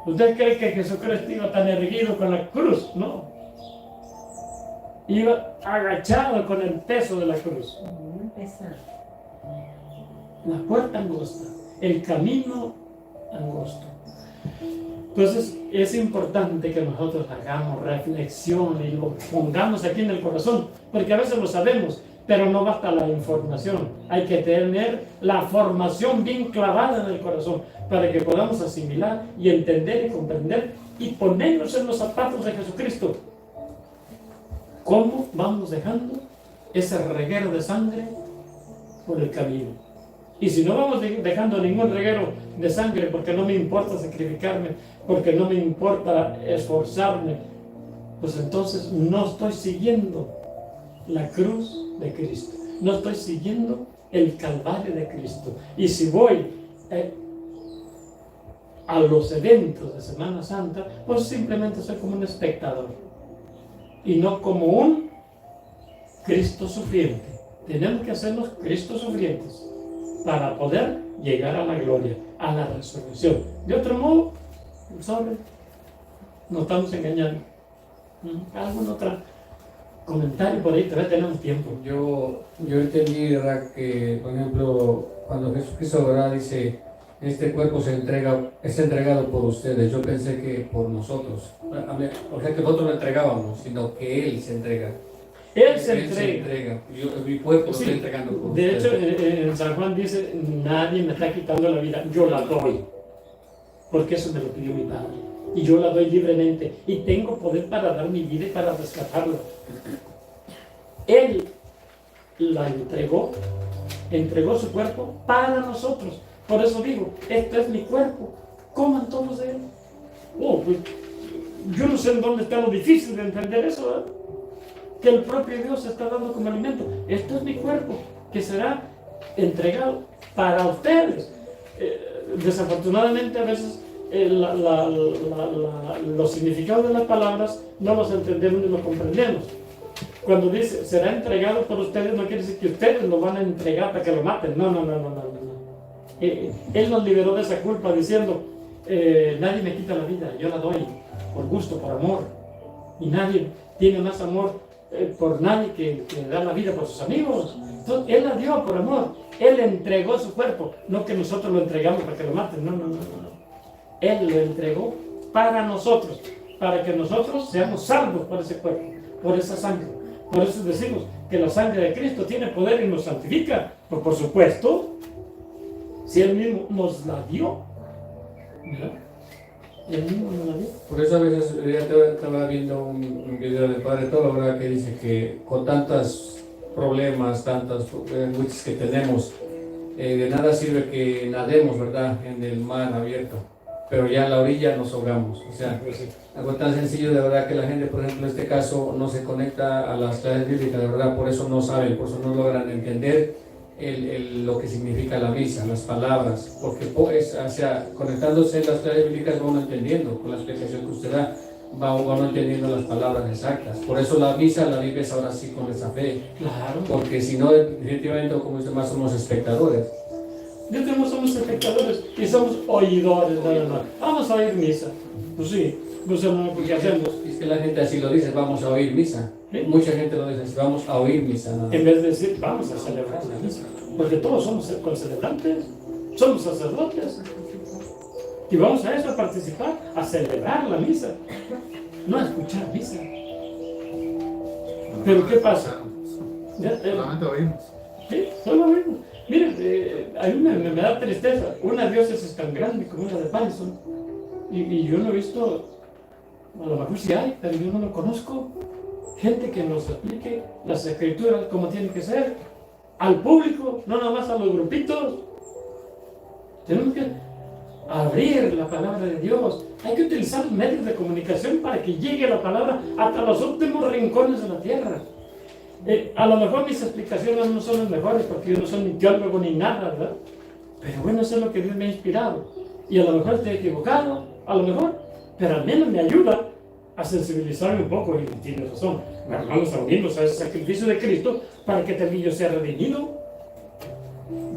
¿Usted cree que Jesucristo iba tan erguido con la cruz? No. Iba agachado con el peso de la cruz. La puerta angosta, el camino angosto. Entonces es importante que nosotros hagamos reflexión y lo pongamos aquí en el corazón, porque a veces lo sabemos, pero no basta la información. Hay que tener la formación bien clavada en el corazón para que podamos asimilar y entender y comprender y ponernos en los zapatos de Jesucristo. ¿Cómo vamos dejando ese reguero de sangre por el camino? Y si no vamos dejando ningún reguero de sangre, porque no me importa sacrificarme, porque no me importa esforzarme, pues entonces no estoy siguiendo la cruz de Cristo, no estoy siguiendo el Calvario de Cristo. Y si voy a los eventos de Semana Santa, pues simplemente soy como un espectador y no como un Cristo sufriente. Tenemos que hacernos Cristo sufrientes para poder llegar a la gloria, a la resurrección. De otro modo, nos estamos engañando. ¿Algún otro comentario por ahí? Todavía tenemos tiempo. Yo entendí, ¿verdad?, que, por ejemplo, cuando Jesucristo, ¿verdad?, dice, este cuerpo es entregado por ustedes. Yo pensé que por nosotros. O sea, que nosotros lo entregábamos, sino que Él se entrega. Él se entrega. Mi cuerpo lo Sí. estoy entregando por De ustedes. hecho, en San Juan dice, nadie me está quitando la vida, yo la doy. Porque eso me lo pidió mi Padre. y yo la doy libremente y tengo poder para dar mi vida y para rescatarla. Él la entregó su cuerpo para nosotros. Por eso digo, este es mi cuerpo, coman todos de él. Oh, pues, yo no sé en dónde está lo difícil de entender eso, ¿verdad? Que el propio Dios está dando como alimento. Esto es mi cuerpo, que será entregado para ustedes. Desafortunadamente a veces los significados de las palabras no los entendemos ni los comprendemos. Cuando dice será entregado por ustedes, no quiere decir que ustedes lo van a entregar para que lo maten. No. Él nos liberó de esa culpa diciendo, nadie me quita la vida, yo la doy por gusto, por amor. Y nadie tiene más amor por nadie que da la vida por sus amigos. Entonces, Él la dio por amor. Él entregó su cuerpo, no que nosotros lo entregamos para que lo maten. No. Él lo entregó para nosotros, para que nosotros seamos salvos por ese cuerpo, por esa sangre. Por eso decimos que la sangre de Cristo tiene poder y nos santifica. Pues por supuesto, si Él mismo nos la dio, ¿verdad? Él mismo nos la dio. Por eso a veces ya estaba viendo un video del Padre Tolo, ¿verdad? Que dice que con tantos problemas, tantas luchas que tenemos, de nada sirve que nademos, ¿verdad? En el mar abierto, pero ya en la orilla nos ahogamos. O sea, algo tan sencillo, de verdad, que la gente, por ejemplo, en este caso, no se conecta a las clases bíblicas, de verdad, por eso no saben, por eso no logran entender lo que significa la misa, las palabras, porque pues, o sea, conectándose en las clases bíblicas va uno entendiendo, con la explicación que usted da, va uno entendiendo las palabras exactas. Por eso la misa la vives ahora sí con esa fe. Claro. Porque si no, definitivamente, como usted más, somos espectadores. No somos espectadores y somos oidores, nada más. Vamos a oír misa. Pues sí, pues es lo que hacemos. Es que la gente así lo dice, vamos a oír misa. ¿Sí? Mucha gente lo dice, vamos a oír misa. Nada. En vez de decir, vamos a celebrar la misa. Porque todos somos concelebrantes, somos sacerdotes. Y vamos a eso, a participar, a celebrar la misa, no a escuchar misa. Pero ¿qué pasa? Solamente oímos. Sí, solo oímos. Miren, a mí me da tristeza. Una diócesis tan grande como la de Patterson, y yo no he visto, a lo mejor sí hay, pero yo no lo conozco, gente que nos explique las escrituras como tienen que ser, al público, no nada más a los grupitos. Tenemos que abrir la palabra de Dios. Hay que utilizar medios de comunicación para que llegue la palabra hasta los últimos rincones de la tierra. A lo mejor mis explicaciones no son las mejores porque yo no soy ni teólogo ni nada, ¿verdad? Pero bueno, eso es lo que Dios me ha inspirado. Y a lo mejor estoy equivocado, a lo mejor, pero al menos me ayuda a sensibilizarme un poco. Y tiene razón, vamos a unirnos a ese sacrificio de Cristo para que también yo sea redimido.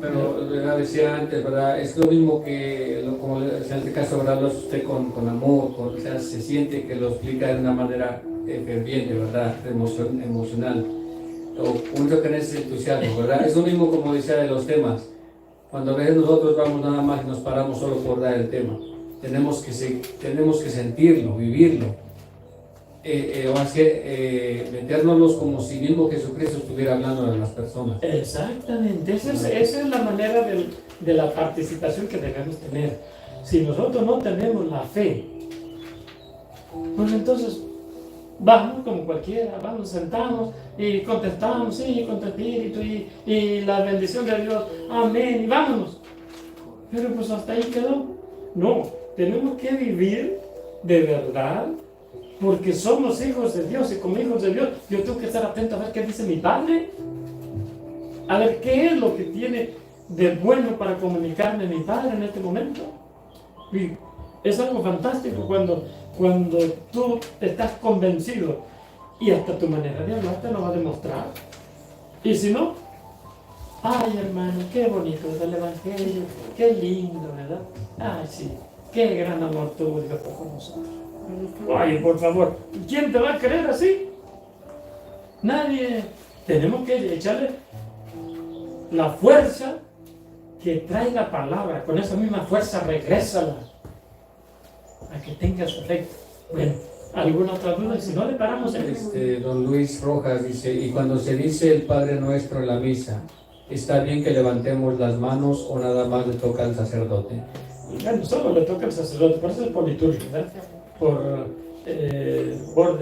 Pero, ¿verdad? Decía antes, ¿verdad? Es lo mismo que, como en este caso, ¿verdad? Lo hace usted con amor, o sea, se siente que lo explica de una manera ferviente, ¿verdad? Emocional. O mucho que en ese entusiasmo, ¿verdad? Es lo mismo como decía de los temas. Cuando a veces nosotros vamos nada más y nos paramos solo por dar el tema. Tenemos que sentirlo, vivirlo. O hacer, metérnoslos como si mismo Jesucristo estuviera hablando a las personas. Exactamente, esa es la manera de la participación que debemos tener. Si nosotros no tenemos la fe, pues entonces vamos como cualquiera, vamos, sentamos y contestamos, sí, con tu espíritu y la bendición de Dios, amén, y vámonos. Pero pues hasta ahí quedó. No, tenemos que vivir de verdad, porque somos hijos de Dios, y como hijos de Dios yo tengo que estar atento a ver qué dice mi Padre, a ver qué es lo que tiene de bueno para comunicarme mi Padre en este momento. Y es algo fantástico cuando tú estás convencido, y hasta tu manera de hablar te lo va a demostrar. Y si no, ay hermano, qué bonito es el Evangelio, qué lindo, ¿verdad? Ay sí, qué gran amor tuvo Dios por nosotros. Ay, por favor, ¿quién te va a creer así? Nadie. Tenemos que echarle la fuerza que trae la palabra. Con esa misma fuerza regrésala a que tenga su efecto. Bueno, ¿alguna otra duda? Si no, le paramos en Don Luis Rojas dice, y cuando se dice el Padre Nuestro en la misa, ¿está bien que levantemos las manos o nada más le toca al sacerdote? Bueno, solo le toca al sacerdote, por eso es por liturgia, ¿verdad? borde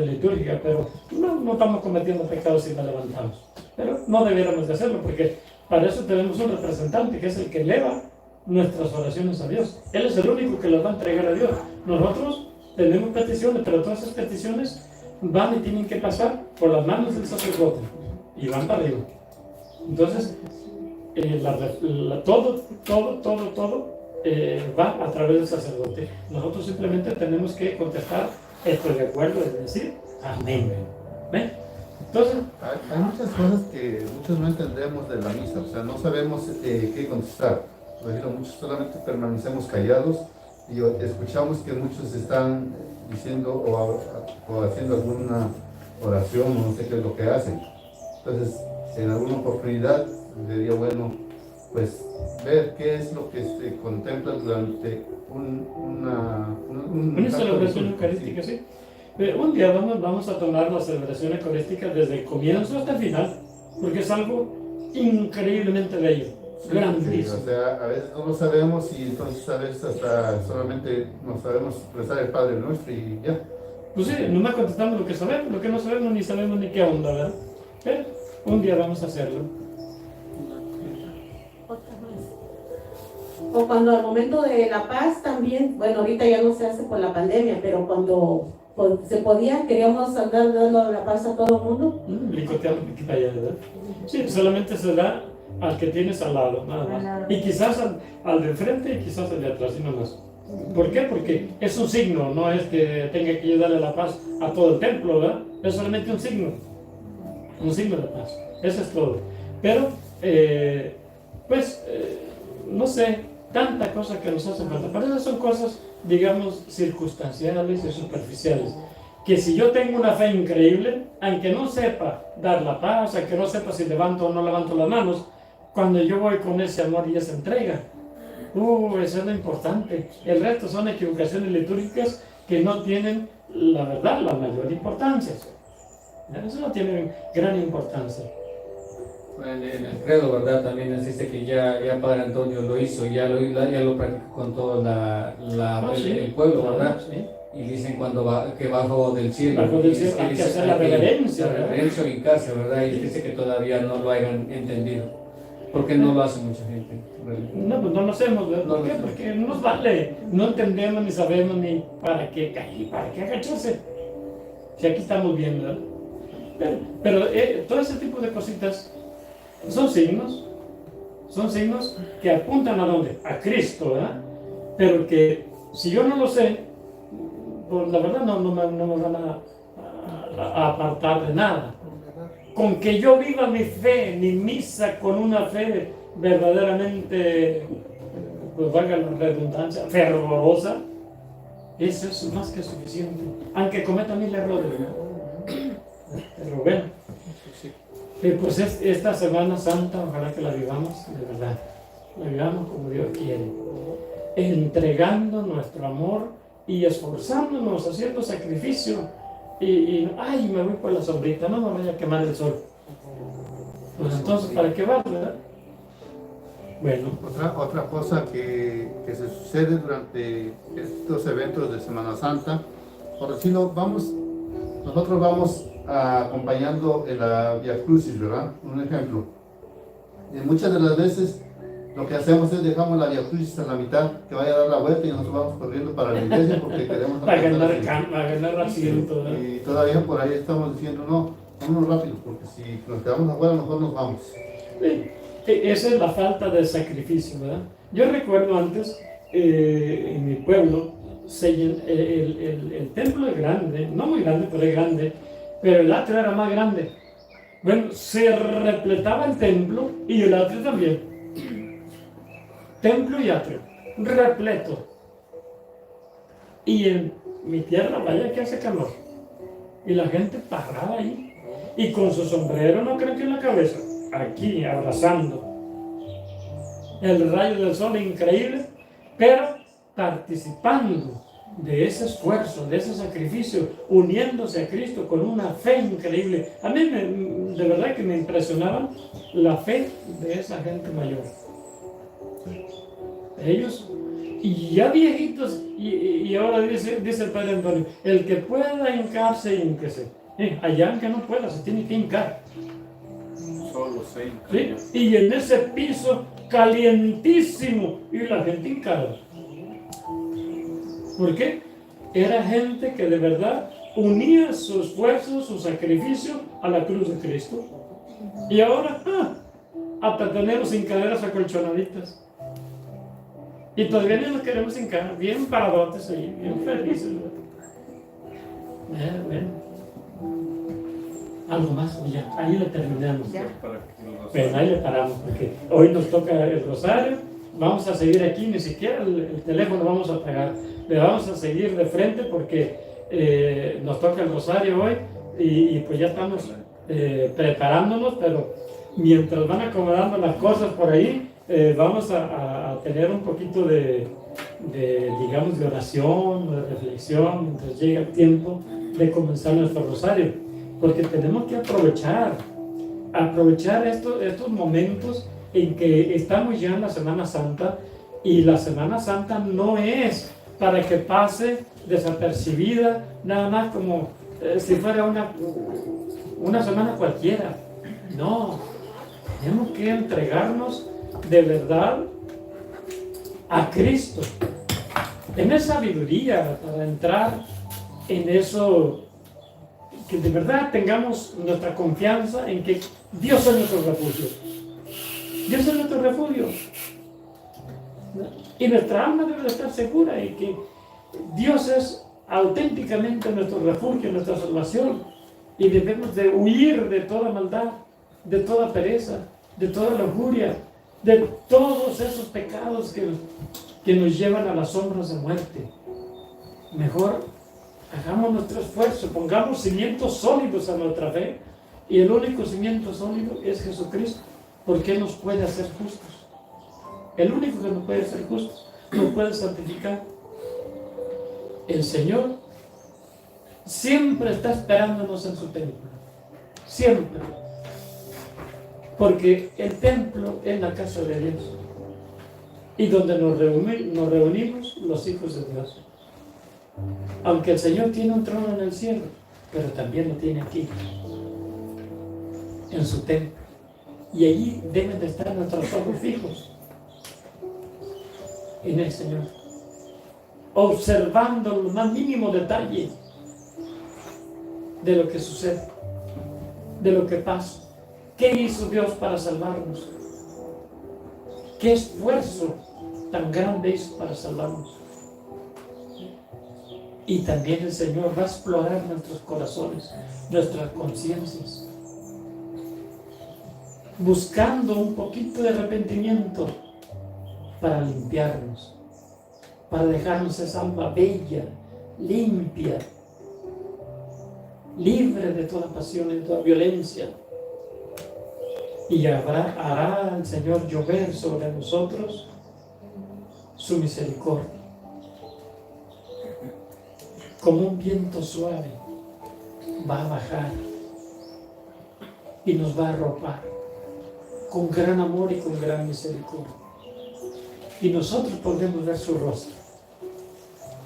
litúrgica, pero no estamos cometiendo pecados si la levantamos. Pero no debiéramos de hacerlo, porque para eso tenemos un representante que es el que eleva nuestras oraciones a Dios. Él es el único que las va a entregar a Dios. Nosotros tenemos peticiones, pero todas esas peticiones van y tienen que pasar por las manos del sacerdote y van para arriba. Entonces, todo va a través del sacerdote. Nosotros simplemente tenemos que contestar, estoy de acuerdo, es decir, amén. ¿Ven? Entonces, Hay muchas cosas que muchos no entendemos de la misa, o sea, no sabemos qué contestar. Por ejemplo, muchos solamente permanecemos callados y escuchamos que muchos están diciendo o haciendo alguna oración, o no sé qué es lo que hacen. Entonces, en alguna oportunidad sería bueno pues ver qué es lo que se contempla durante una celebración eucarística, sí. Un día vamos a tomar la celebración eucarística desde el comienzo hasta el final, porque es algo increíblemente bello, grandísimo. Sí, o sea, a veces no lo sabemos y entonces a veces hasta solamente no sabemos rezar el Padre Nuestro y ya. Pues sí, nomás contestamos lo que sabemos, lo que no sabemos ni sabemos ni qué onda, ¿verdad? Pero un día vamos a hacerlo. O cuando al momento de la paz también, bueno, ahorita ya no se hace por la pandemia, pero cuando se podía, queríamos andar dando la paz a todo el mundo. Licoteando para allá, ¿verdad? Sí, solamente se da al que tienes al lado, nada más. Y quizás al de enfrente y quizás al de atrás, y no más. ¿Por qué? Porque es un signo, no es que tenga que darle la paz a todo el templo, ¿verdad? Es solamente un signo de paz. Eso es todo. Pero, no sé, tanta cosa que nos hace falta. Pero esas son cosas, digamos, circunstanciales y superficiales. Que si yo tengo una fe increíble, aunque no sepa dar la paz, aunque no sepa si levanto o no levanto las manos, cuando yo voy con ese amor y esa entrega, eso es lo importante. El resto son equivocaciones litúrgicas que no tienen, la verdad, la mayor importancia. Eso no tiene gran importancia. En el credo, ¿verdad? También nos dice que ya Padre Antonio lo hizo, ya lo practicó con todo el pueblo, ¿verdad? Sí. Y dicen que bajo del cielo. Bajo del cielo hay que hacer la reverencia. La reverencia en casa, ¿verdad? Y dice que todavía no lo hayan entendido. Porque no lo hace mucha gente. No, pues no lo hacemos, ¿verdad? ¿Por qué? Porque no nos vale. No entendemos ni sabemos ni para qué caer, para qué agacharse. Si aquí estamos bien, ¿verdad? Pero todo ese tipo de cositas son signos que apuntan a dónde? A Cristo, ¿verdad? Pero que si yo no lo sé, pues la verdad no me van a apartar de nada. Con que yo viva mi fe, mi misa con una fe verdaderamente, pues valga la redundancia, fervorosa, eso es más que suficiente. Aunque cometa 1000 errores, ¿no? Pero bueno, pues esta Semana Santa, ojalá que la vivamos de verdad, la vivamos como Dios quiere, entregando nuestro amor y esforzándonos, haciendo sacrificio. Ay, me voy por la sombrita, no me vaya a quemar el sol. Pues entonces, ¿para qué va, verdad? Bueno. Otra cosa que se sucede durante estos eventos de Semana Santa, por decirlo, nosotros vamos acompañando en la Via Crucis, ¿verdad? Un ejemplo. Y muchas de las veces lo que hacemos es dejamos la Via Crucis a la mitad, que vaya a dar la vuelta y nosotros vamos corriendo para la iglesia porque queremos para ganar asiento. Y todavía por ahí estamos diciendo, no, vámonos rápido, porque si nos quedamos afuera, mejor nos vamos. Esa es la falta de sacrificio, ¿verdad? Yo recuerdo antes, en mi pueblo, el templo es grande, no muy grande, pero es grande, pero el atrio era más grande. Bueno, se repletaba el templo y el atrio también. Templo y atrio, repleto. Y en mi tierra, vaya que hace calor. Y la gente parada ahí. Y con su sombrero, no creo que en la cabeza, aquí abrazando. El rayo del sol increíble, pero participando de ese esfuerzo, de ese sacrificio, uniéndose a Cristo con una fe increíble. A mí de verdad que me impresionaba la fe de esa gente mayor. Ellos, Y ya viejitos, y ahora dice el padre Antonio, el que pueda hincarse, hínquese. Allá que no pueda, se tiene que hincar. Solo se hinca. ¿Sí? Y en ese piso calientísimo, y la gente hincada. ¿Por qué? Era gente que de verdad unía su esfuerzo, su sacrificio a la cruz de Cristo. Y ahora, hasta tenemos hincaderas acolchonaditas. Y todavía no nos queremos hincar, bien paradotes ahí, bien felices. Bueno. Algo más, ya, ahí le terminamos. Ya. Bueno, ahí le paramos, porque hoy nos toca el rosario. Vamos a seguir aquí, ni siquiera el teléfono vamos a apagar. Le vamos a seguir de frente porque nos toca el rosario hoy y pues ya estamos preparándonos, pero mientras van acomodando las cosas por ahí, vamos a tener un poquito digamos, de oración, de reflexión, mientras llega el tiempo de comenzar nuestro rosario, porque tenemos que aprovechar estos momentos en que estamos ya en la Semana Santa, y la Semana Santa no es para que pase desapercibida, nada más como si fuera una semana cualquiera. No, tenemos que entregarnos de verdad a Cristo, tener sabiduría para entrar en eso, que de verdad tengamos nuestra confianza en que Dios es nuestro refugio. Dios es nuestro refugio. Y nuestra alma debe estar segura de que Dios es auténticamente nuestro refugio, nuestra salvación. Y debemos de huir de toda maldad, de toda pereza, de toda lujuria, de todos esos pecados que nos llevan a las sombras de muerte. Mejor hagamos nuestro esfuerzo, pongamos cimientos sólidos a nuestra fe, y el único cimiento sólido es Jesucristo, porque Él nos puede hacer justos. El único que nos puede hacer justos, nos puede santificar. El Señor siempre está esperándonos en su templo, siempre, porque el templo es la casa de Dios y donde nos reunimos los hijos de Dios. Aunque el Señor tiene un trono en el cielo, pero también lo tiene aquí, en su templo, y allí deben de estar nuestros ojos fijos en el Señor, observando lo más mínimo detalle de lo que sucede, de lo que pasa. ¿Qué hizo Dios para salvarnos? ¿Qué esfuerzo tan grande hizo para salvarnos? Y también el Señor va a explorar nuestros corazones, nuestras conciencias, buscando un poquito de arrepentimiento para limpiarnos, para dejarnos esa alma bella, limpia, libre de toda pasión y toda violencia. Y hará el Señor llover sobre nosotros su misericordia. Como un viento suave va a bajar y nos va a arropar con gran amor y con gran misericordia. Y nosotros podremos ver su rostro,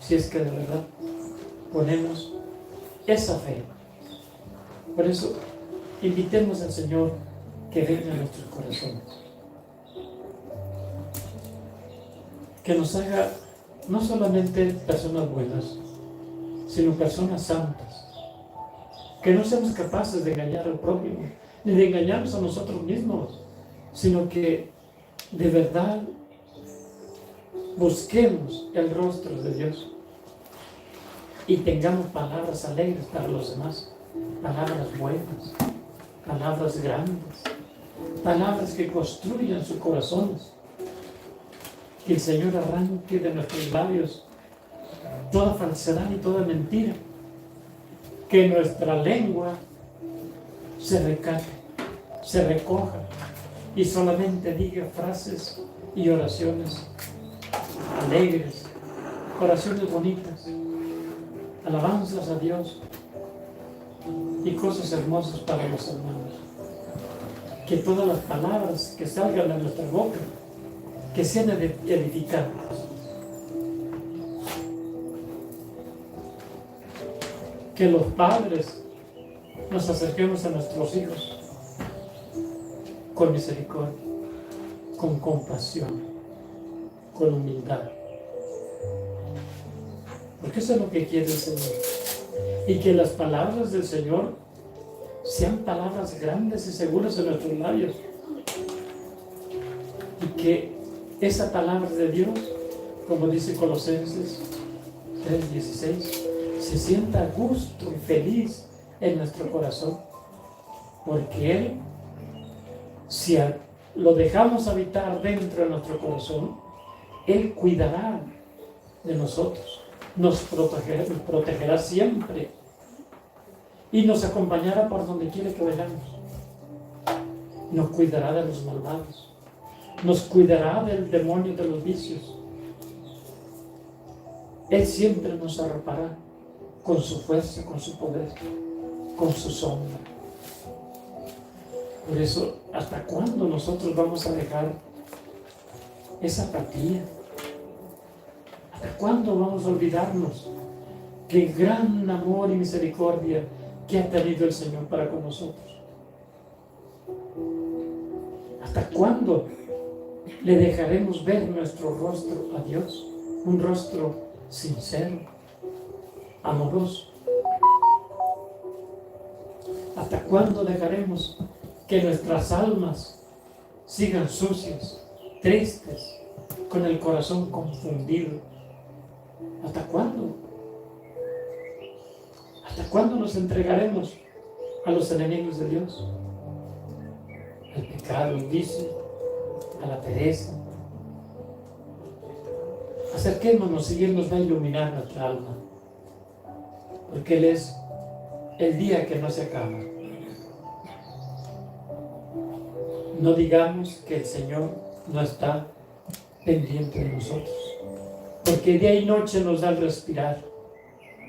si es que de verdad ponemos esa fe. Por eso, invitemos al Señor que venga a nuestros corazones, que nos haga no solamente personas buenas, sino personas santas, que no seamos capaces de engañar al prójimo, ni de engañarnos a nosotros mismos, sino que de verdad busquemos el rostro de Dios y tengamos palabras alegres para los demás, palabras buenas, palabras grandes, palabras que construyan sus corazones. Que el Señor arranque de nuestros labios toda falsedad y toda mentira, que nuestra lengua se recate, se recoja y solamente diga frases y oraciones alegres, oraciones bonitas, alabanzas a Dios y cosas hermosas para los hermanos. Que todas las palabras que salgan de nuestra boca, que sean edificantes, que los padres nos acerquemos a nuestros hijos con misericordia, con compasión, con humildad. Porque eso es lo que quiere el Señor. Y que las palabras del Señor sean palabras grandes y seguras en nuestros labios. Y que esa palabra de Dios, como dice Colosenses 3:16, se sienta a gusto y feliz en nuestro corazón. Porque Él, si lo dejamos habitar dentro de nuestro corazón, Él cuidará de nosotros, nos protegerá siempre y nos acompañará por donde quiere que vayamos. Nos cuidará de los malvados, nos cuidará del demonio de los vicios. Él siempre nos arropará con su fuerza, con su poder, con su sombra. Por eso, ¿hasta cuándo nosotros vamos a dejar esa apatía? ¿Hasta cuándo vamos a olvidarnos que gran amor y misericordia que ha tenido el Señor para con nosotros? ¿Hasta cuándo le dejaremos ver nuestro rostro a Dios? Un rostro sincero, amoroso. ¿Hasta cuándo dejaremos que nuestras almas sigan sucias, tristes, con el corazón confundido? ¿Hasta cuándo? ¿Hasta cuándo nos entregaremos a los enemigos de Dios? Al pecado, al vicio, a la pereza. Acerquémonos y Él nos va a iluminar nuestra alma, porque Él es el día que no se acaba. No digamos que el Señor no está pendiente de nosotros, porque día y noche nos da el respirar,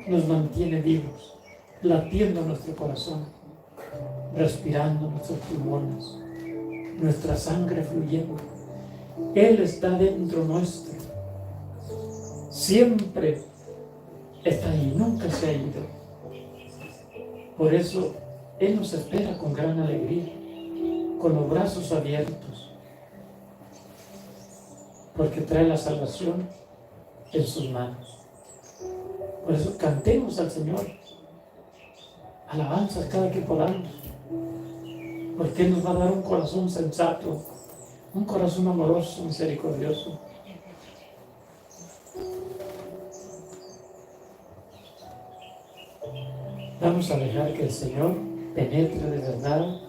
nos mantiene vivos, latiendo nuestro corazón, respirando nuestros pulmones, nuestra sangre fluyendo. Él está dentro nuestro, siempre está ahí, nunca se ha ido. Por eso Él nos espera con gran alegría, con los brazos abiertos, porque trae la salvación en sus manos. Por eso cantemos al Señor alabanzas cada que podamos, porque Él nos va a dar un corazón sensato, un corazón amoroso, misericordioso. Vamos a dejar que el Señor penetre de verdad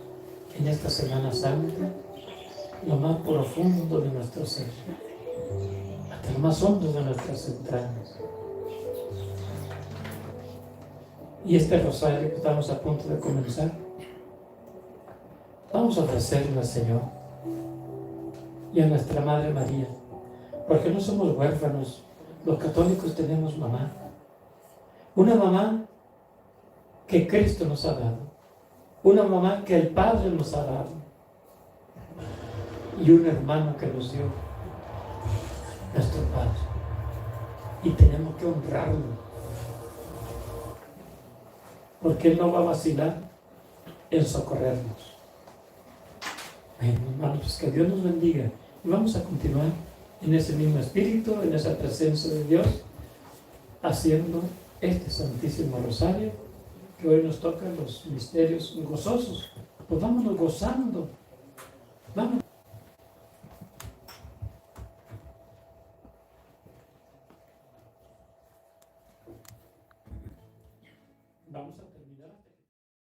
en esta Semana Santa lo más profundo de nuestro ser, hasta lo más hondo de nuestras entrañas. Y este rosario que estamos a punto de comenzar, vamos a ofrecerlo al Señor y a nuestra Madre María, porque no somos huérfanos. Los católicos tenemos mamá, una mamá que Cristo nos ha dado, una mamá que el Padre nos ha dado, y un hermano que nos dio, nuestro Padre, y tenemos que honrarlo, porque Él no va a vacilar en socorrernos. Bueno, hermanos, pues que Dios nos bendiga, y vamos a continuar en ese mismo espíritu, en esa presencia de Dios, haciendo este Santísimo Rosario, que hoy nos toca los misterios gozosos. Pues vámonos gozando, vamos.